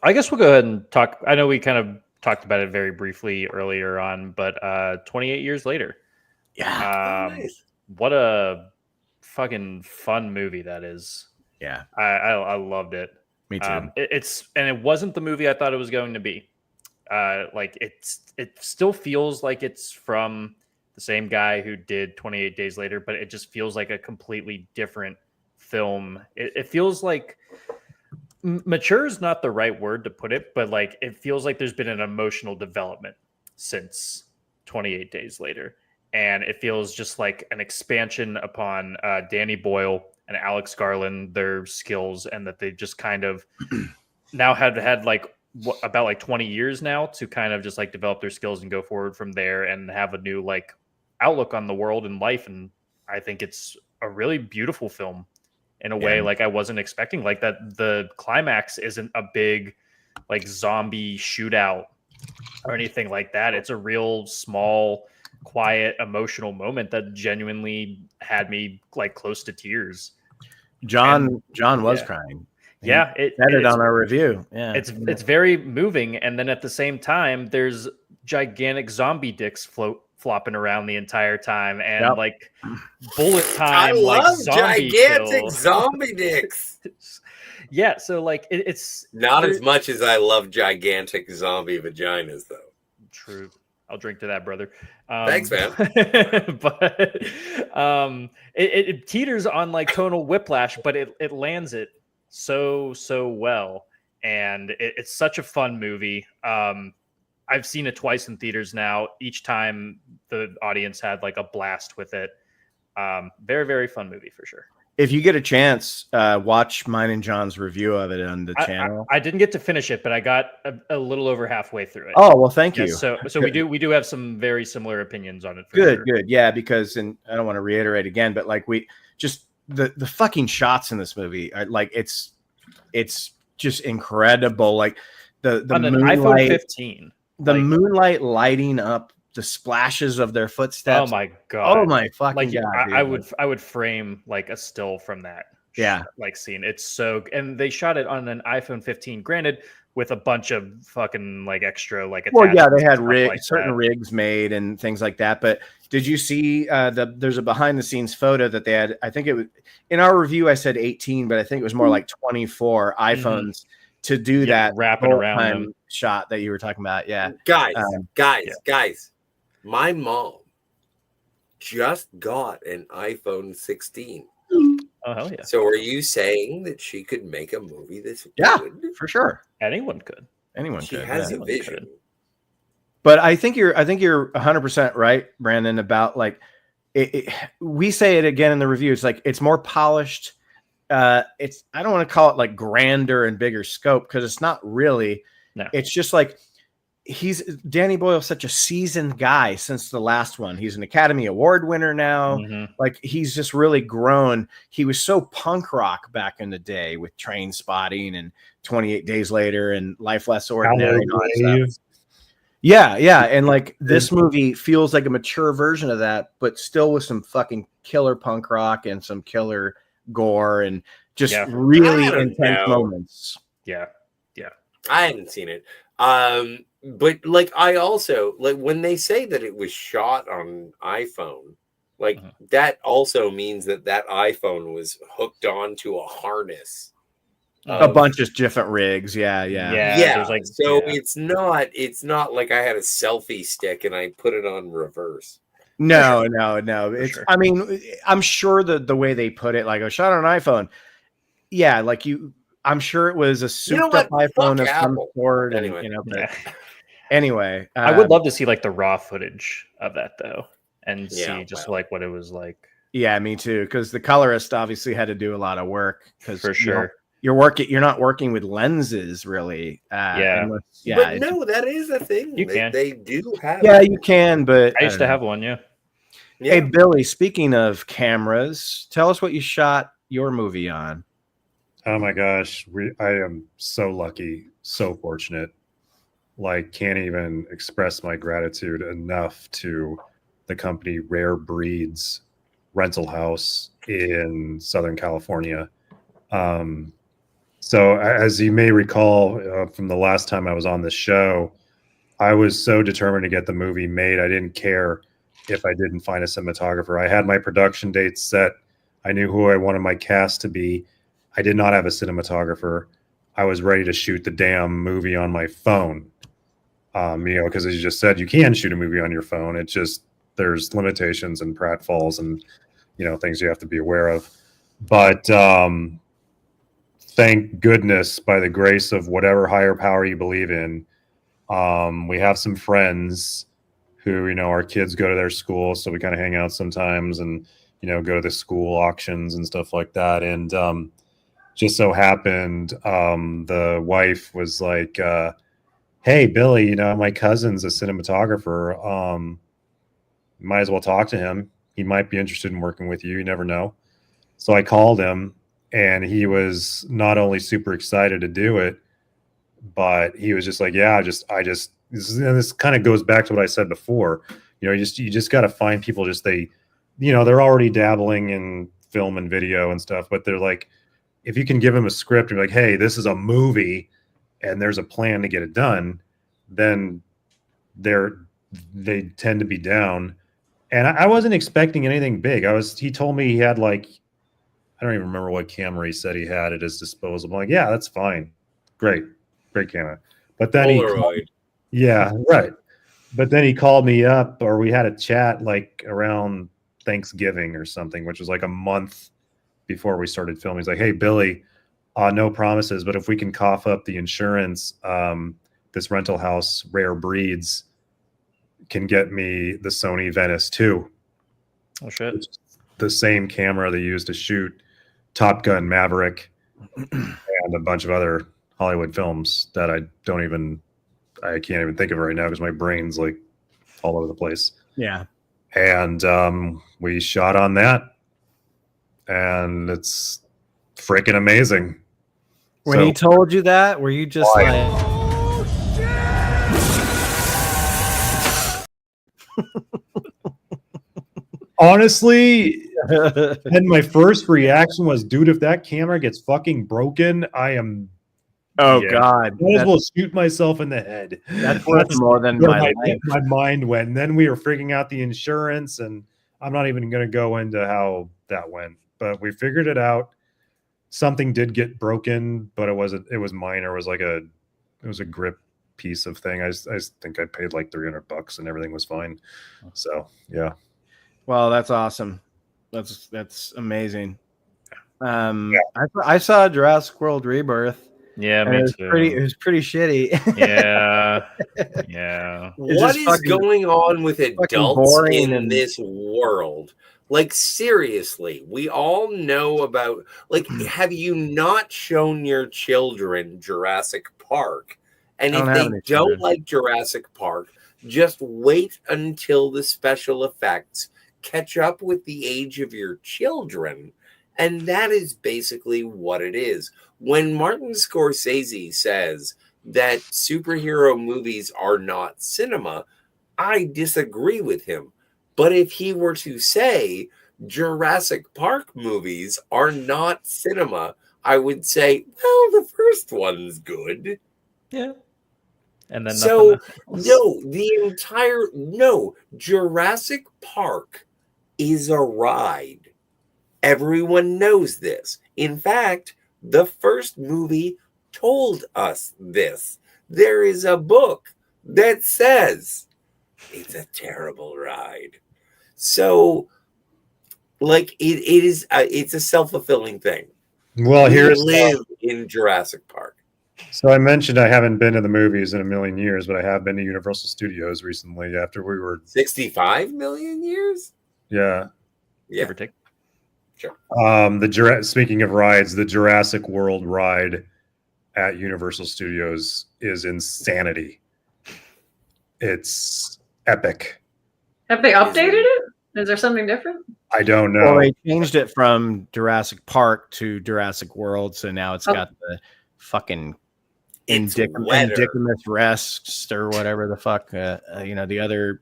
guess we'll go ahead and talk. I know we kind of talked about it very briefly earlier on, but 28 years later. Yeah. Nice. What a fucking fun movie that is. Yeah. I loved it. Me too. It wasn't the movie I thought it was going to be. Like, it still feels like it's from the same guy who did 28 Days Later, but it just feels like a completely different film. It feels like mature is not the right word to put it, but like it feels like there's been an emotional development since 28 Days Later, and it feels just like an expansion upon Danny Boyle and Alex Garland, their skills, and that they just kind of now have had like about like 20 years now to kind of just like develop their skills and go forward from there and have a new like outlook on the world and life. And I think it's a really beautiful film in a way like I wasn't expecting. Like that the climax isn't a big like zombie shootout or anything like that. It's a real small, quiet, emotional moment that genuinely had me like close to tears. John was crying. Yeah, it said it on our review. Yeah, it's very moving. And then at the same time, there's gigantic zombie dicks flopping around the entire time, and like bullet time. I like love zombie gigantic kill. zombie dicks. Yeah, so like it's not as much as I love gigantic zombie vaginas, though. True. I'll drink to that, brother. Thanks, man. But it teeters on like tonal whiplash, but it lands it so well, and it's such a fun movie. I've seen it twice in theaters now. Each time the audience had like a blast with it. Very, very fun movie for sure. If you get a chance, watch mine and John's review of it on the channel. I didn't get to finish it, but I got a little over halfway through it. Oh, well, thank you. So we do have some very similar opinions on it. For Good, sure. good. Yeah, because, and I don't want to reiterate again, but like we just the fucking shots in this movie are like it's just incredible. Like the on an moonlight, iPhone 15, the moonlight lighting up the splashes of their footsteps. Oh my god! Oh my fucking like, god! I would frame like a still from that. Yeah, like scene. It's so, and they shot it on an iPhone 15. Granted, with a bunch of fucking like extra like. Well, yeah, they had like certain rigs made and things like that. But did you see there's a behind the scenes photo that they had? I think it was in our review. I said 18, but I think it was more like 24 iPhones to do that wrapping around them shot that you were talking about. Yeah, guys. My mom just got an iPhone 16. Oh, hell yeah. So are you saying that she could make a movie this good? For sure. Anyone could. She has a vision. But I think you're 100% right, Brandon, about like we say it again in the review. It's like it's more polished. I don't want to call it like grander and bigger scope because it's not really. No. It's just like Danny Boyle, such a seasoned guy since the last one. He's an Academy Award winner now. Mm-hmm. Like he's just really grown. He was so punk rock back in the day with Train Spotting and 28 Days Later and Life Less Ordinary. And all that stuff. Yeah. And like this movie feels like a mature version of that, but still with some fucking killer punk rock and some killer gore and just really intense moments. Yeah. I haven't seen it. But like I also like when they say that it was shot on iPhone, like that also means that iPhone was hooked onto a harness. A bunch of different rigs. Yeah. Like, so it's not like I had a selfie stick and I put it on reverse. No. It's sure. I mean, I'm sure the way they put it, like a shot on an iPhone. Yeah, like I'm sure it was a souped up iPhone of some sort. Anyway. Anyway, I would love to see like the raw footage of that though, and see just like what it was like. Yeah, me too. Because the colorist obviously had to do a lot of work. Because for sure, you're not working with lenses really. But no, that is a thing. They do have. Yeah, you can. But I used to have one. Yeah. Hey Billy, speaking of cameras, tell us what you shot your movie on. Oh my gosh, I am so lucky, so fortunate. Like, can't even express my gratitude enough to the company Rare Breeds Rental House in Southern California. So as you may recall from the last time I was on this show, I was so determined to get the movie made. I didn't care if I didn't find a cinematographer. I had my production dates set. I knew who I wanted my cast to be. I did not have a cinematographer. I was ready to shoot the damn movie on my phone. Because as you just said, you can shoot a movie on your phone. It's just there's limitations and pratfalls and things you have to be aware of. But thank goodness, by the grace of whatever higher power you believe in, we have some friends who, our kids go to their school, so we kind of hang out sometimes and, go to the school auctions and stuff like that. And just so happened, the wife was like, hey, Billy, my cousin's a cinematographer. Might as well talk to him. He might be interested in working with you. You never know. So I called him, and he was not only super excited to do it, but he was just like, yeah, this kind of goes back to what I said before. You just got to find people, they're already dabbling in film and video and stuff, but they're like, if you can give them a script and be like, hey, this is a movie and there's a plan to get it done, then they tend to be down. And I wasn't expecting anything big. He told me he had I don't even remember what camera he said he had at his disposal. I'm like, yeah, that's fine. Great camera. But then Polaroid. yeah, right. But then he called me up, or we had a chat around Thanksgiving or something, which was a month before we started filming. He's like, hey, Billy, no promises, but if we can cough up the insurance, this rental house, Rare Breeds, can get me the Sony Venice 2. Oh, shit. The same camera they used to shoot Top Gun Maverick and a bunch of other Hollywood films that I can't even think of right now because my brain's all over the place. Yeah. And we shot on that, and it's freaking amazing. When he told you that, were you just honestly, and my first reaction was, dude, if that camera gets fucking broken, I am. Oh God! I might as well shoot myself in the head. That's worth more than my life. My mind went. And then we were figuring out the insurance, and I'm not even going to go into how that went, but we figured it out. Something did get broken, but it was minor. It was a grip piece of thing. I think I paid $300 and everything was fine. So yeah. Well, that's awesome. That's amazing. I saw Jurassic World Rebirth. Yeah, me too. It was pretty shitty. Yeah. Yeah. What is going on with adults in this world? Seriously, we all know about, have you not shown your children Jurassic Park? And if they don't like Jurassic Park, just wait until the special effects catch up with the age of your children. And that is basically what it is. When Martin Scorsese says that superhero movies are not cinema, I disagree with him. But if he were to say Jurassic Park movies are not cinema, I would say, well, the first one's good. Yeah. And then Jurassic Park is a ride. Everyone knows this. In fact, the first movie told us this. There is a book that says it's a terrible ride. So, it's a self-fulfilling thing. Well, we live in Jurassic Park. So I mentioned I haven't been to the movies in a million years, but I have been to Universal Studios recently after we were 65 million years. Yeah. Yeah. Sure. Speaking of rides, the Jurassic World ride at Universal Studios is insanity. It's epic. Have they updated it? Is there something different? I don't know. Well, they changed it from Jurassic Park to Jurassic World, so now it's got the fucking Indicamus Rest or whatever the fuck. The other.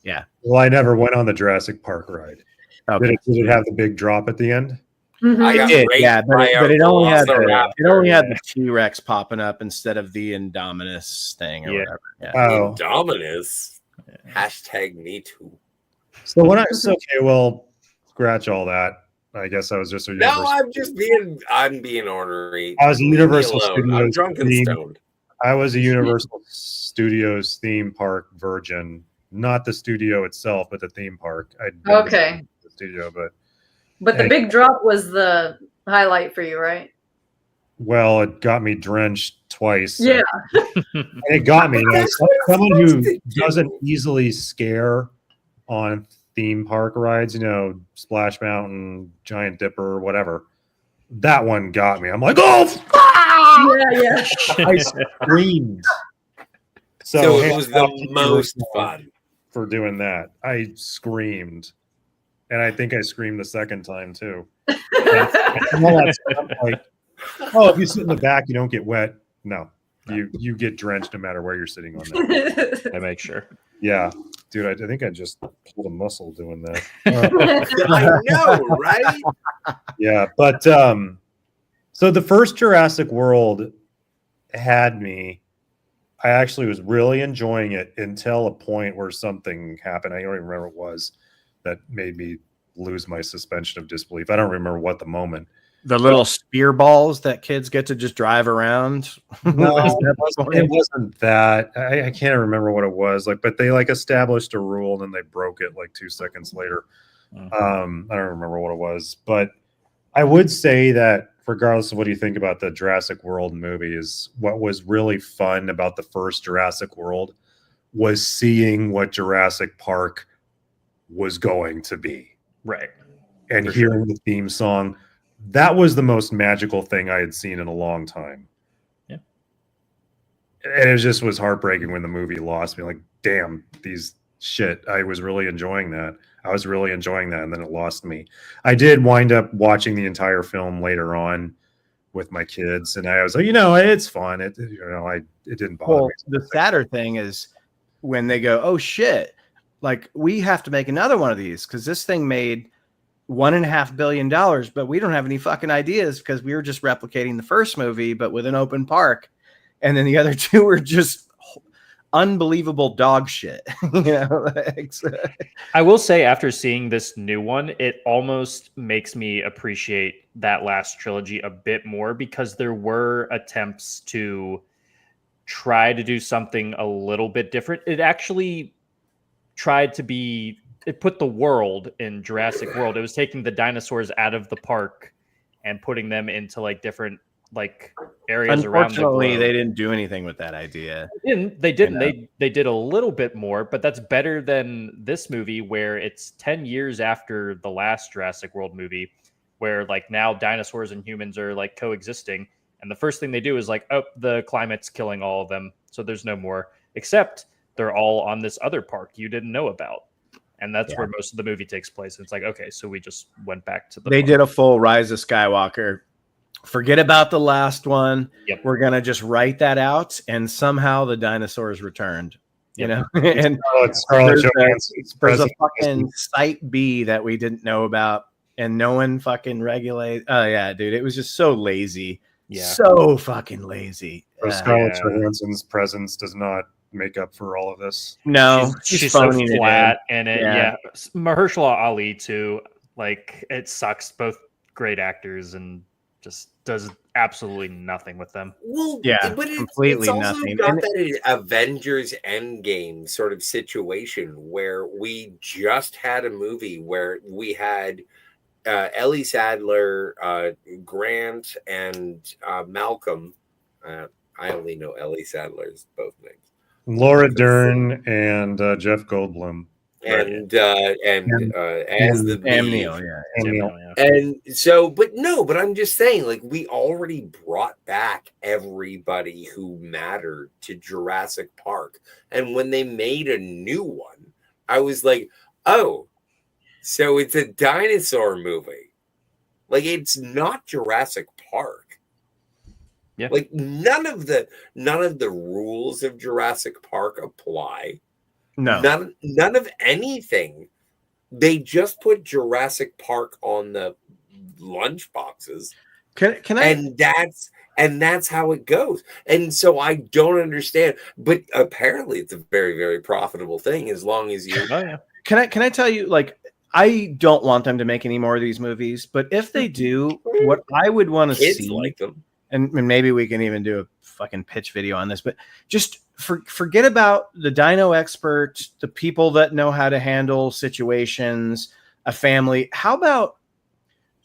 Yeah. Well, I never went on the Jurassic Park ride. Okay. Did it have the big drop at the end? It did, yeah, but it only had the T-Rex popping up instead of the Indominus thing or whatever. Yeah. Oh. Indominus. Hashtag me too. So well, scratch all that. I guess I was just a I'm being ornery. I was a Universal Studios. I'm drunk and stoned. I was a Universal Studios theme park virgin, not the studio itself, but the theme park. Okay. The studio, but the big drop was the highlight for you, right? Well, it got me drenched twice. Yeah. And it got me. Someone who doesn't easily scare on theme park rides, Splash Mountain, Giant Dipper, whatever. That one got me. I'm like, oh, Yeah. I screamed. So it was the most fun for doing that. I screamed, and I think I screamed the second time too. Like, oh, if you sit in the back, you don't get wet. No, you get drenched no matter where you're sitting on that. I make sure. Yeah, dude, I think I just pulled a muscle doing that. I know, right? Yeah, but so the first Jurassic World had me. I actually was really enjoying it until a point where something happened. I don't even remember what it was that made me lose my suspension of disbelief. I don't remember what the moment. The little spear balls that kids get to just drive around. No, it wasn't that. I can't remember what it was. But they established a rule and then they broke it 2 seconds later. I don't remember what it was, but I would say that regardless of what you think about the Jurassic World movies, what was really fun about the first Jurassic World was seeing what Jurassic Park was going to be. Right. And hearing the theme song. That was the most magical thing I had seen in a long time. Yeah. And it was heartbreaking when the movie lost me. Like, damn, these shit. I was really enjoying that. And then it lost me. I did wind up watching the entire film later on with my kids, and I was like, it's fun. It didn't bother me. The sadder thing is when they go, oh shit, we have to make another one of these because this thing made $1.5 billion, but we don't have any fucking ideas because we were just replicating the first movie, but with an open park. And then the other two were just unbelievable dog shit. I will say, after seeing this new one, it almost makes me appreciate that last trilogy a bit more because there were attempts to try to do something a little bit different. It actually tried to be... It put the world in Jurassic World. It was taking the dinosaurs out of the park and putting them into different areas around the globe. Unfortunately, they didn't do anything with that idea. They didn't. They did a little bit more, but that's better than this movie where it's 10 years after the last Jurassic World movie, where now dinosaurs and humans are coexisting, and the first thing they do is the climate's killing all of them, so there's no more. Except they're all on this other park you didn't know about. And that's where most of the movie takes place. It's okay, so we just went back to the... They did a full Rise of Skywalker. Forget about the last one. Yep. We're going to just write that out. And somehow the dinosaurs returned. And Scarlett there's a fucking Site B that we didn't know about. And no one fucking regulated. Oh, yeah, dude. It was just so lazy. Yeah. So fucking lazy. Scarlett Johansson's presence does not make up for all of this. No, she's so flat in it. Yeah. Mahershala Ali too. It sucks. Both great actors and just does absolutely nothing with them. Well, yeah, but completely it's also nothing. Got that Avengers Endgame sort of situation where we just had a movie where we had Ellie Sadler, Grant, and Malcolm. I only know Ellie Sadler's both names. Laura Dern and Jeff Goldblum. And as the Sam Neill, and so, but I'm just saying, we already brought back everybody who mattered to Jurassic Park, and when they made a new one, I was like, oh, so it's a dinosaur movie, it's not Jurassic Park. Yeah. None of the rules of Jurassic Park apply. No. None of anything. They just put Jurassic Park on the lunch boxes. Can I? And that's how it goes. And so I don't understand. But apparently it's a very, very profitable thing as long as you. Oh, yeah. Can I tell you, I don't want them to make any more of these movies, but if they do, what I would want to see, like them. And maybe we can even do a fucking pitch video on this, but just forget about the dino expert, the people that know how to handle situations, a family. How about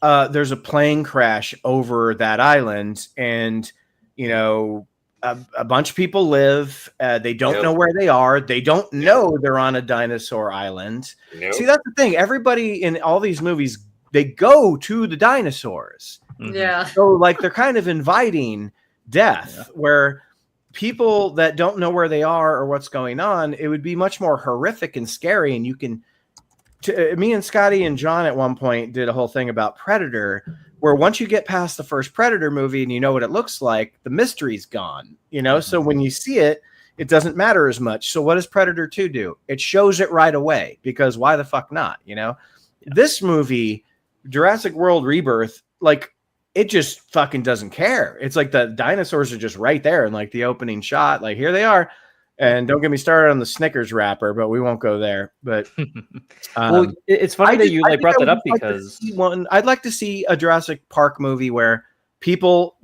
there's a plane crash over that island, and you know, a bunch of people live. They don't know where they are. They don't know they're on a dinosaur island. See, that's the thing. Everybody in all these movies, they go to the dinosaurs. Yeah. So like they're kind of inviting death, where people that don't know where they are or what's going on, it would be much more horrific and scary. And you can, me and Scotty and John at one point did a whole thing about Predator, where once you get past the first Predator movie and you know what it looks like, the mystery's gone, you know? So when you see it, it doesn't matter as much. So what does Predator 2 do? It shows it right away, because why the fuck not, you know? This movie, Jurassic World Rebirth, like, it just fucking doesn't care. It's like the dinosaurs are just right there in like the opening shot. Like, here they are. And don't get me started on the Snickers wrapper, but we won't go there. But well, it's funny that you like brought that up, because I'd like to see a Jurassic Park movie where people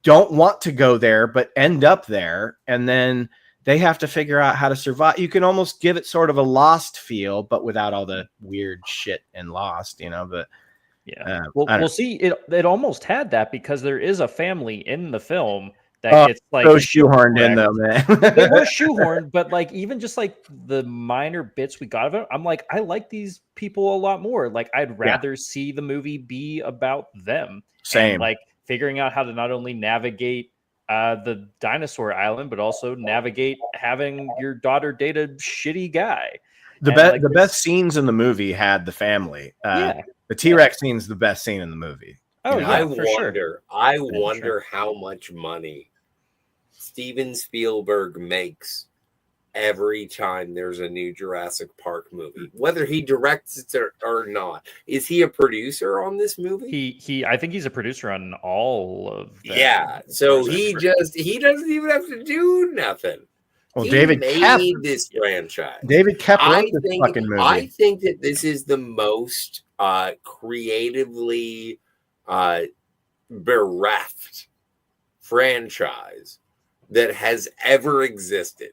don't want to go there but end up there, and then they have to figure out how to survive. You can almost give it sort of a Lost feel, but without all the weird shit in Lost, you know. But yeah, we'll see. It almost had that, because there is a family in the film that gets like so shoehorned in, though, man. They were shoehorned, but like even just like the minor bits we got of it, I'm like, I like these people a lot more. Like, I'd rather see the movie be about them. Same. And, like, figuring out how to not only navigate the dinosaur island, but also navigate having your daughter date a shitty guy. The best scenes in the movie had the family. The T-Rex scene's the best scene in the movie. Oh, you know? I wonder how much money Steven Spielberg makes every time there's a new Jurassic Park movie, whether he directs it or not. Is he a producer on this movie? I think he's a producer on all of them. Yeah, so he doesn't even have to do nothing. Well, he David made this franchise. David Kep wrote this fucking movie. I think that this is the most creatively bereft franchise that has ever existed.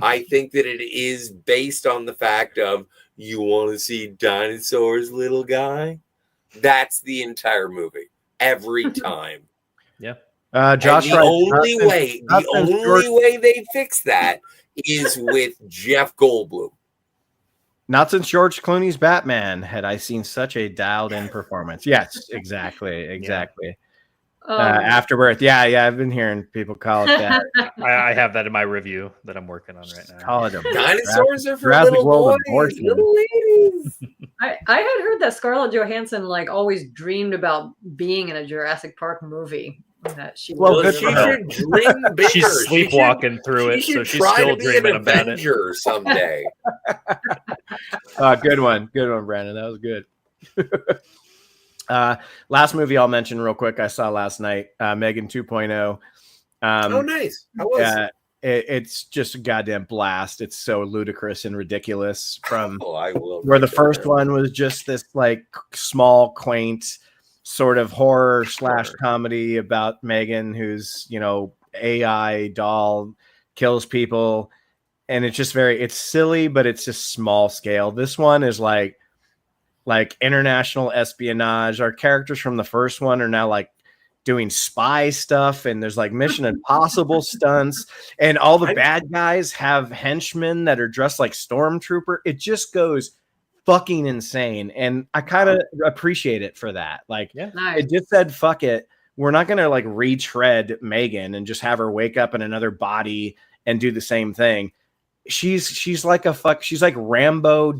I think that it is based on the fact of, you want to see dinosaurs, little guy? That's the entire movie every time. Yeah. Josh, the only way they fix that is with Jeff Goldblum. Not since George Clooney's Batman had I seen such a dialed-in performance. Yes, exactly. Afterbirth. Yeah, I've been hearing people call it that. I have that in my review that I'm working on right now. Call it a dinosaurs are for Jurassic little World boys, abortion. little ladies. I had heard that Scarlett Johansson like always dreamed about being in a Jurassic Park movie. That she should dream bigger. She's sleepwalking through it, so she's still dreaming about it. Someday. Good one, Brandon. That was good. Last movie I'll mention real quick, I saw last night, Megan 2.0. Oh, nice. How was it? It's just a goddamn blast. It's so ludicrous and ridiculous. From I will where the first one was just this like small, quaint sort of horror / comedy about Megan, who's, you know, AI doll, kills people, and it's just it's silly, but it's just small scale. This one is like international espionage. Our characters from the first one are now like doing spy stuff, and there's like Mission Impossible stunts, and all the bad guys have henchmen that are dressed like stormtrooper. It just goes fucking insane, and I kind of appreciate it for that. Like, Nice. it just said, fuck it, we're not gonna like retread Megan and just have her wake up in another body and do the same thing. She's like she's like Rambo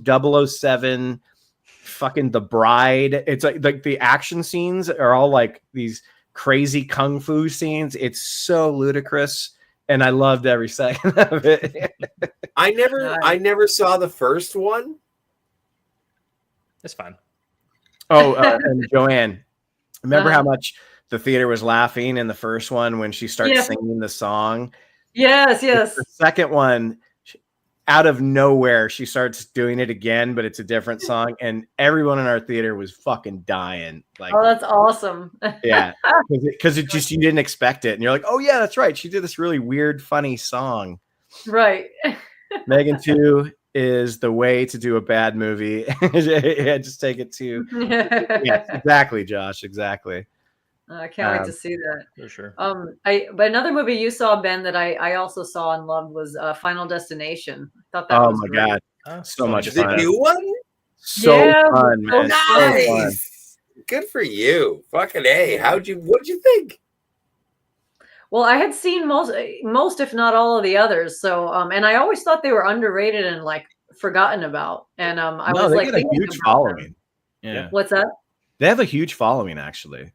007, fucking The Bride. It's like the action scenes are all like these crazy kung fu scenes. It's so ludicrous, and I loved every second of it. I never saw the first one. It's fine. Oh, and Joanne, remember how much the theater was laughing in the first one when she starts singing the song? Yes. The second one, out of nowhere, she starts doing it again, but it's a different song, and everyone in our theater was fucking dying. Like, oh, that's awesome. Yeah, because it just, you didn't expect it, and you're like, oh yeah, that's right, she did this really weird, funny song. Right. Megan 2, is the way to do a bad movie. Yeah, just take it to yeah, exactly, Josh. Exactly. I can't wait to see that. For sure. But another movie you saw, Ben, that I also saw and loved was Final Destination. I thought that Oh was my great. god, so much The fun. new one? So Yeah, fun, so man. fun. So fun. Nice. Good for you. Fucking A. What'd you think? Well, I had seen most, if not all, of the others. So, and I always thought they were underrated and like forgotten about. And I No, was they like, get a thinking huge about them. following. Yeah, What's that? they have a huge following actually.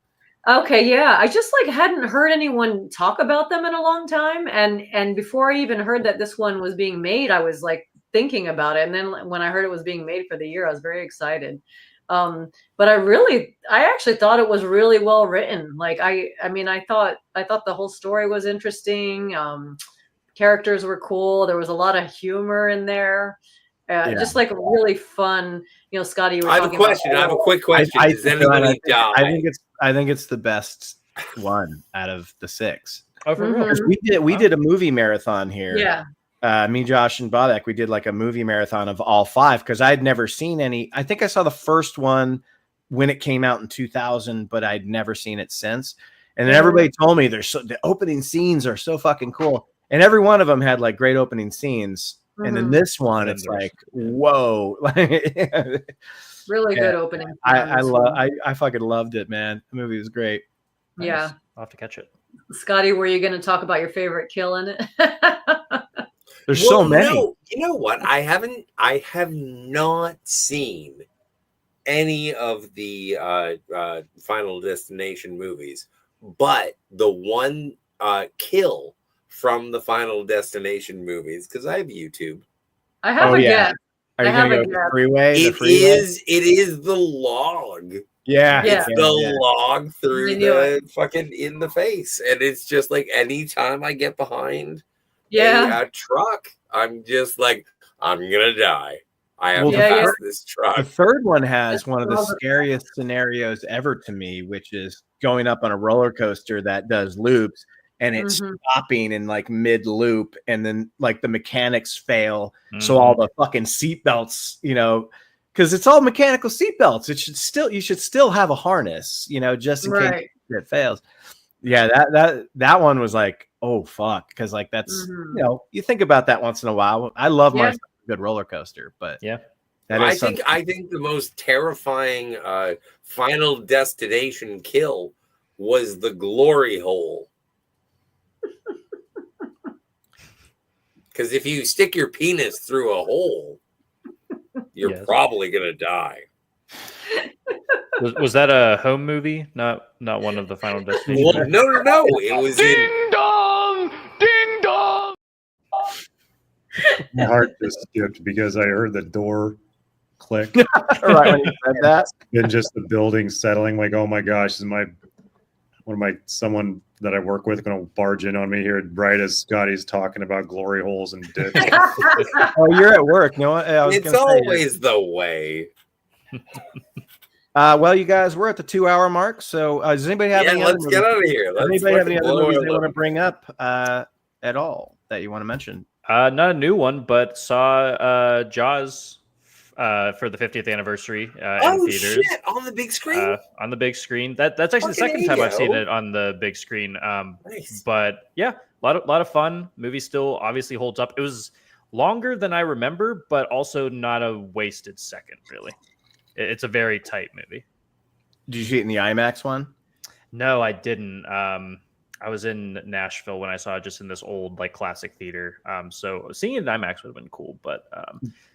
Okay, yeah. I just like hadn't heard anyone talk about them in a long time. And before I even heard that this one was being made, I was like thinking about it. And then when I heard it was being made for the year, I was very excited. But I actually thought it was really well written. Like I mean, I thought the whole story was interesting. Characters were cool. There was a lot of humor in there. Just like really fun, Scotty, you were I have a talking about question. I have a quick question. I Does anybody die? I think it's the best one out of the 6. Oh, for real? 'Cause we did a movie marathon here. Yeah. Me, Josh, and Bodek, we did like a movie marathon of all 5 because I'd never seen any. I think I saw the first one when it came out in 2000, but I'd never seen it since. And then everybody told me the opening scenes are so fucking cool, and every one of them had like great opening scenes. And then this one, it's like, whoa, really good opening. I fucking loved it, man. The movie was great. Yeah. I'll have to catch it. Scotty, were you going to talk about your favorite kill in it? There's so many. No, you know what? I have not seen any of the Final Destination movies, but the one kill from the Final Destination movies, because I have YouTube. I have a guess. Are you I have gonna a go guess. freeway? It is the log. Yeah, It's Yeah. the log through I knew the fucking in the face, and it's just like anytime I get behind Yeah. a truck, I'm just like, I'm gonna die. I have Well, to Yeah, pass yeah. this truck. The third one has That's one of the all the- scariest scenarios ever to me, which is going up on a roller coaster that does loops and it's Mhm. stopping in like mid loop, and then like the mechanics fail, so all the fucking seatbelts, because it's all mechanical seatbelts. You should still have a harness, just in case Right. it fails. Yeah, that one was like, oh fuck, because like that's Mhm. you think about that once in a while. I love Yeah. my good roller coaster, but Yeah. that is I think the most terrifying Final Destination kill was the glory hole. Because if you stick your penis through a hole, you're Yes. probably gonna die. Was that a home movie? Not one of the Final Destination. Well, no. It was in. Dong! Ding dong! My heart just skipped because I heard the door click right when you said that. and just the building settling. Like, oh my gosh, is someone that I work with going to barge in on me here right as Scotty's talking about glory holes and dicks? Oh, you're at work. No, I was It's gonna say, always the way. well, you guys, we're at the 2-hour mark. So, does anybody have Yeah, any let's other get movies? out of here. Does Let's anybody have any fucking other blow movies our they want to load. bring up at all that you want to mention? Not a new one, but saw Jaws for the 50th anniversary in theaters. Shit! On the big screen. On the big screen. That's actually the Fucking second time I've seen A-yo. it on the big screen. Nice. But yeah, a lot of fun. Movie still obviously holds up. It was longer than I remember, but also not a wasted second. Really, it's a very tight movie. Did you see it in the IMAX one? No, I didn't. I was in Nashville when I saw it, just in this old like classic theater. So seeing it in IMAX would have been cool. But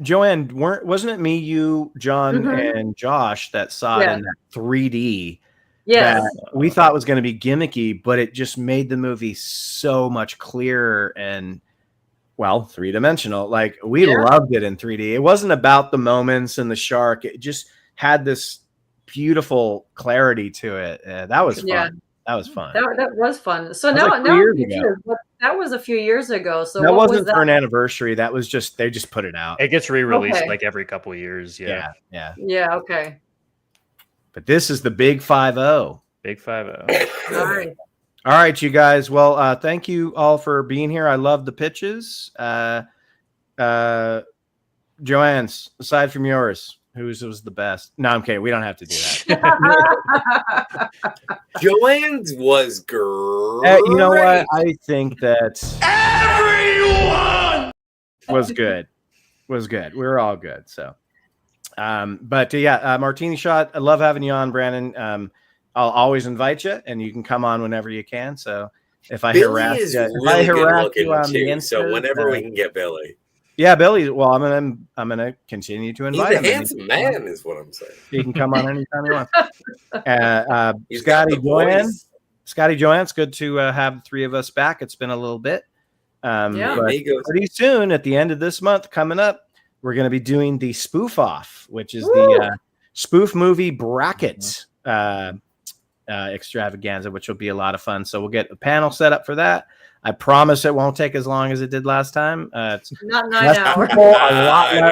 Joanne, wasn't it me, you, John, and Josh that saw it in that 3D? Yes. That we thought was going to be gimmicky, but it just made the movie so much clearer and, well, 3-dimensional. Like, we loved it in 3D. It wasn't about the moments and the shark. It just had this beautiful clarity to it. That was fun. Yeah. That was fun. That was fun. So That was now, like 2 now I'm years ago. confused. That was a few years ago. So that what wasn't was that? for an anniversary. That was just, they just put it out. it gets re-released Okay. like every couple of years. Yeah. Yeah. Yeah. Okay. But this is the big 5-0. Big 5-0. All right. All right, you guys. Well, thank you all for being here. I love the pitches. Joanne's, aside from yours, whose was the best? No, I'm kidding. We don't have to do that. Joanne's was great. You know what? I think that everyone was good. Was good. We were all good. So, Martini Shot. I love having you on, Brandon. I'll always invite you, and you can come on whenever you can. So, if I harass you, on the Insta, so whenever we can get Billy. Yeah, Billy. Well, I'm gonna continue to invite him. He's a handsome man, is what I'm saying. He can come on anytime he wants. Scotty Joanne, it's good to have the three of us back. It's been a little bit. But pretty soon, at the end of this month, coming up, we're going to be doing the spoof off, which is the spoof movie bracket extravaganza, which will be a lot of fun. So we'll get a panel set up for that. I promise it won't take as long as it did last time. It's not 9 hours.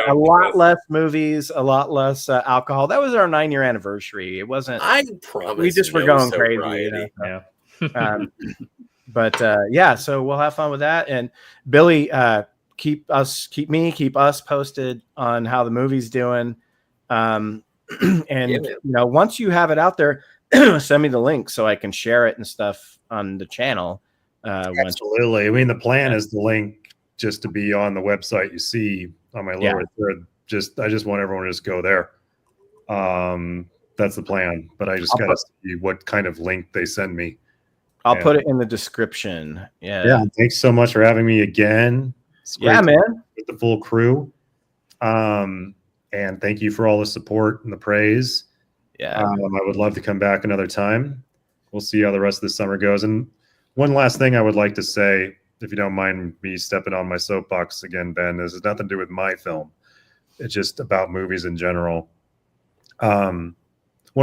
A lot less movies, a lot less alcohol. That was our 9-year anniversary. It wasn't. I promise. We just were going crazy. You know? Yeah. So we'll have fun with that. And Billy, keep us posted on how the movie's doing. Once you have it out there, send me the link so I can share it and stuff on the channel. Absolutely. I mean, the plan is the link just to be on the website you see on my lower third. I just want everyone to just go there. That's the plan. But I just got to see what kind of link they send me. I'll put it in the description. Yeah. Thanks so much for having me again. Yeah, man. With the full crew. And thank you for all the support and the praise. Yeah. I would love to come back another time. We'll see how the rest of the summer goes. And one last thing I would like to say, if you don't mind me stepping on my soapbox again, Ben, this has nothing to do with my film. It's just about movies in general. One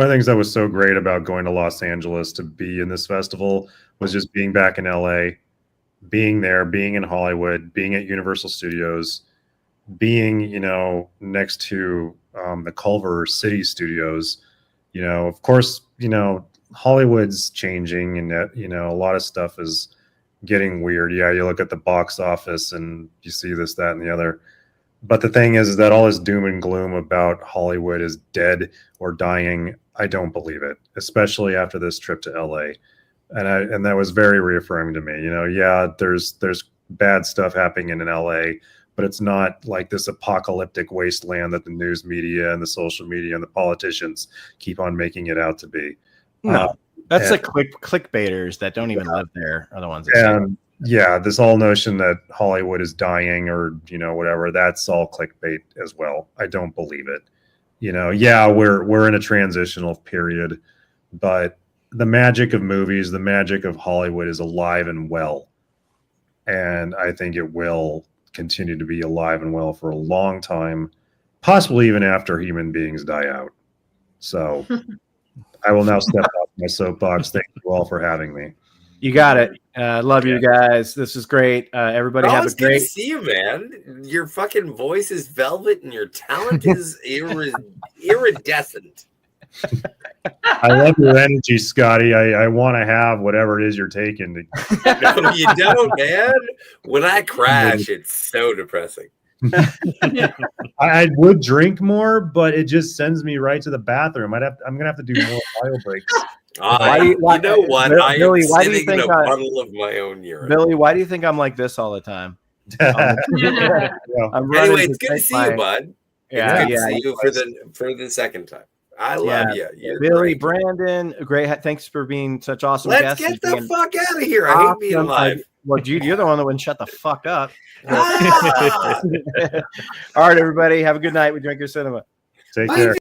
of the things that was so great about going to Los Angeles to be in this festival was just being back in LA, being there, being in Hollywood, being at Universal Studios, being, next to the Culver City Studios. Of course, Hollywood's changing and that, a lot of stuff is getting weird. Yeah, you look at the box office and you see this, that, and the other. But the thing is that all this doom and gloom about Hollywood is dead or dying. I don't believe it, especially after this trip to LA. And that was very reaffirming to me. There's bad stuff happening in LA, but it's not like this apocalyptic wasteland that the news media and the social media and the politicians keep on making it out to be. No, that's the clickbaiters that don't even live there are the ones that this whole notion that Hollywood is dying or whatever, that's all clickbait as well. I don't believe it. We're in a transitional period, but the magic of movies, the magic of Hollywood is alive and well, and I think it will continue to be alive and well for a long time, possibly even after human beings die out. So I will now step off my soapbox. Thank you all for having me. You got it. Love you guys. This is great. Everybody have a great. Good to see you, man. Your fucking voice is velvet, and your talent is iridescent. I love your energy, Scotty. I want to have whatever it is you're taking. No, you don't, man. When I crash, it's so depressing. I would drink more, but it just sends me right to the bathroom. I'm gonna have to do more bio breaks. You know what? Billy, I am sitting in a puddle of my own urine. Billy, why do you think I'm like this all the time? Anyway, it's good to see you, bud. It's good to see you for the second time. I love you. You're Billy, great. Brandon, great. Thanks for being such awesome Let's guests. get the fuck out of here. I hate being live. Well, dude, you're the one that wouldn't shut the fuck up. All right, everybody. Have a good night with Drinker Cinema. Take care.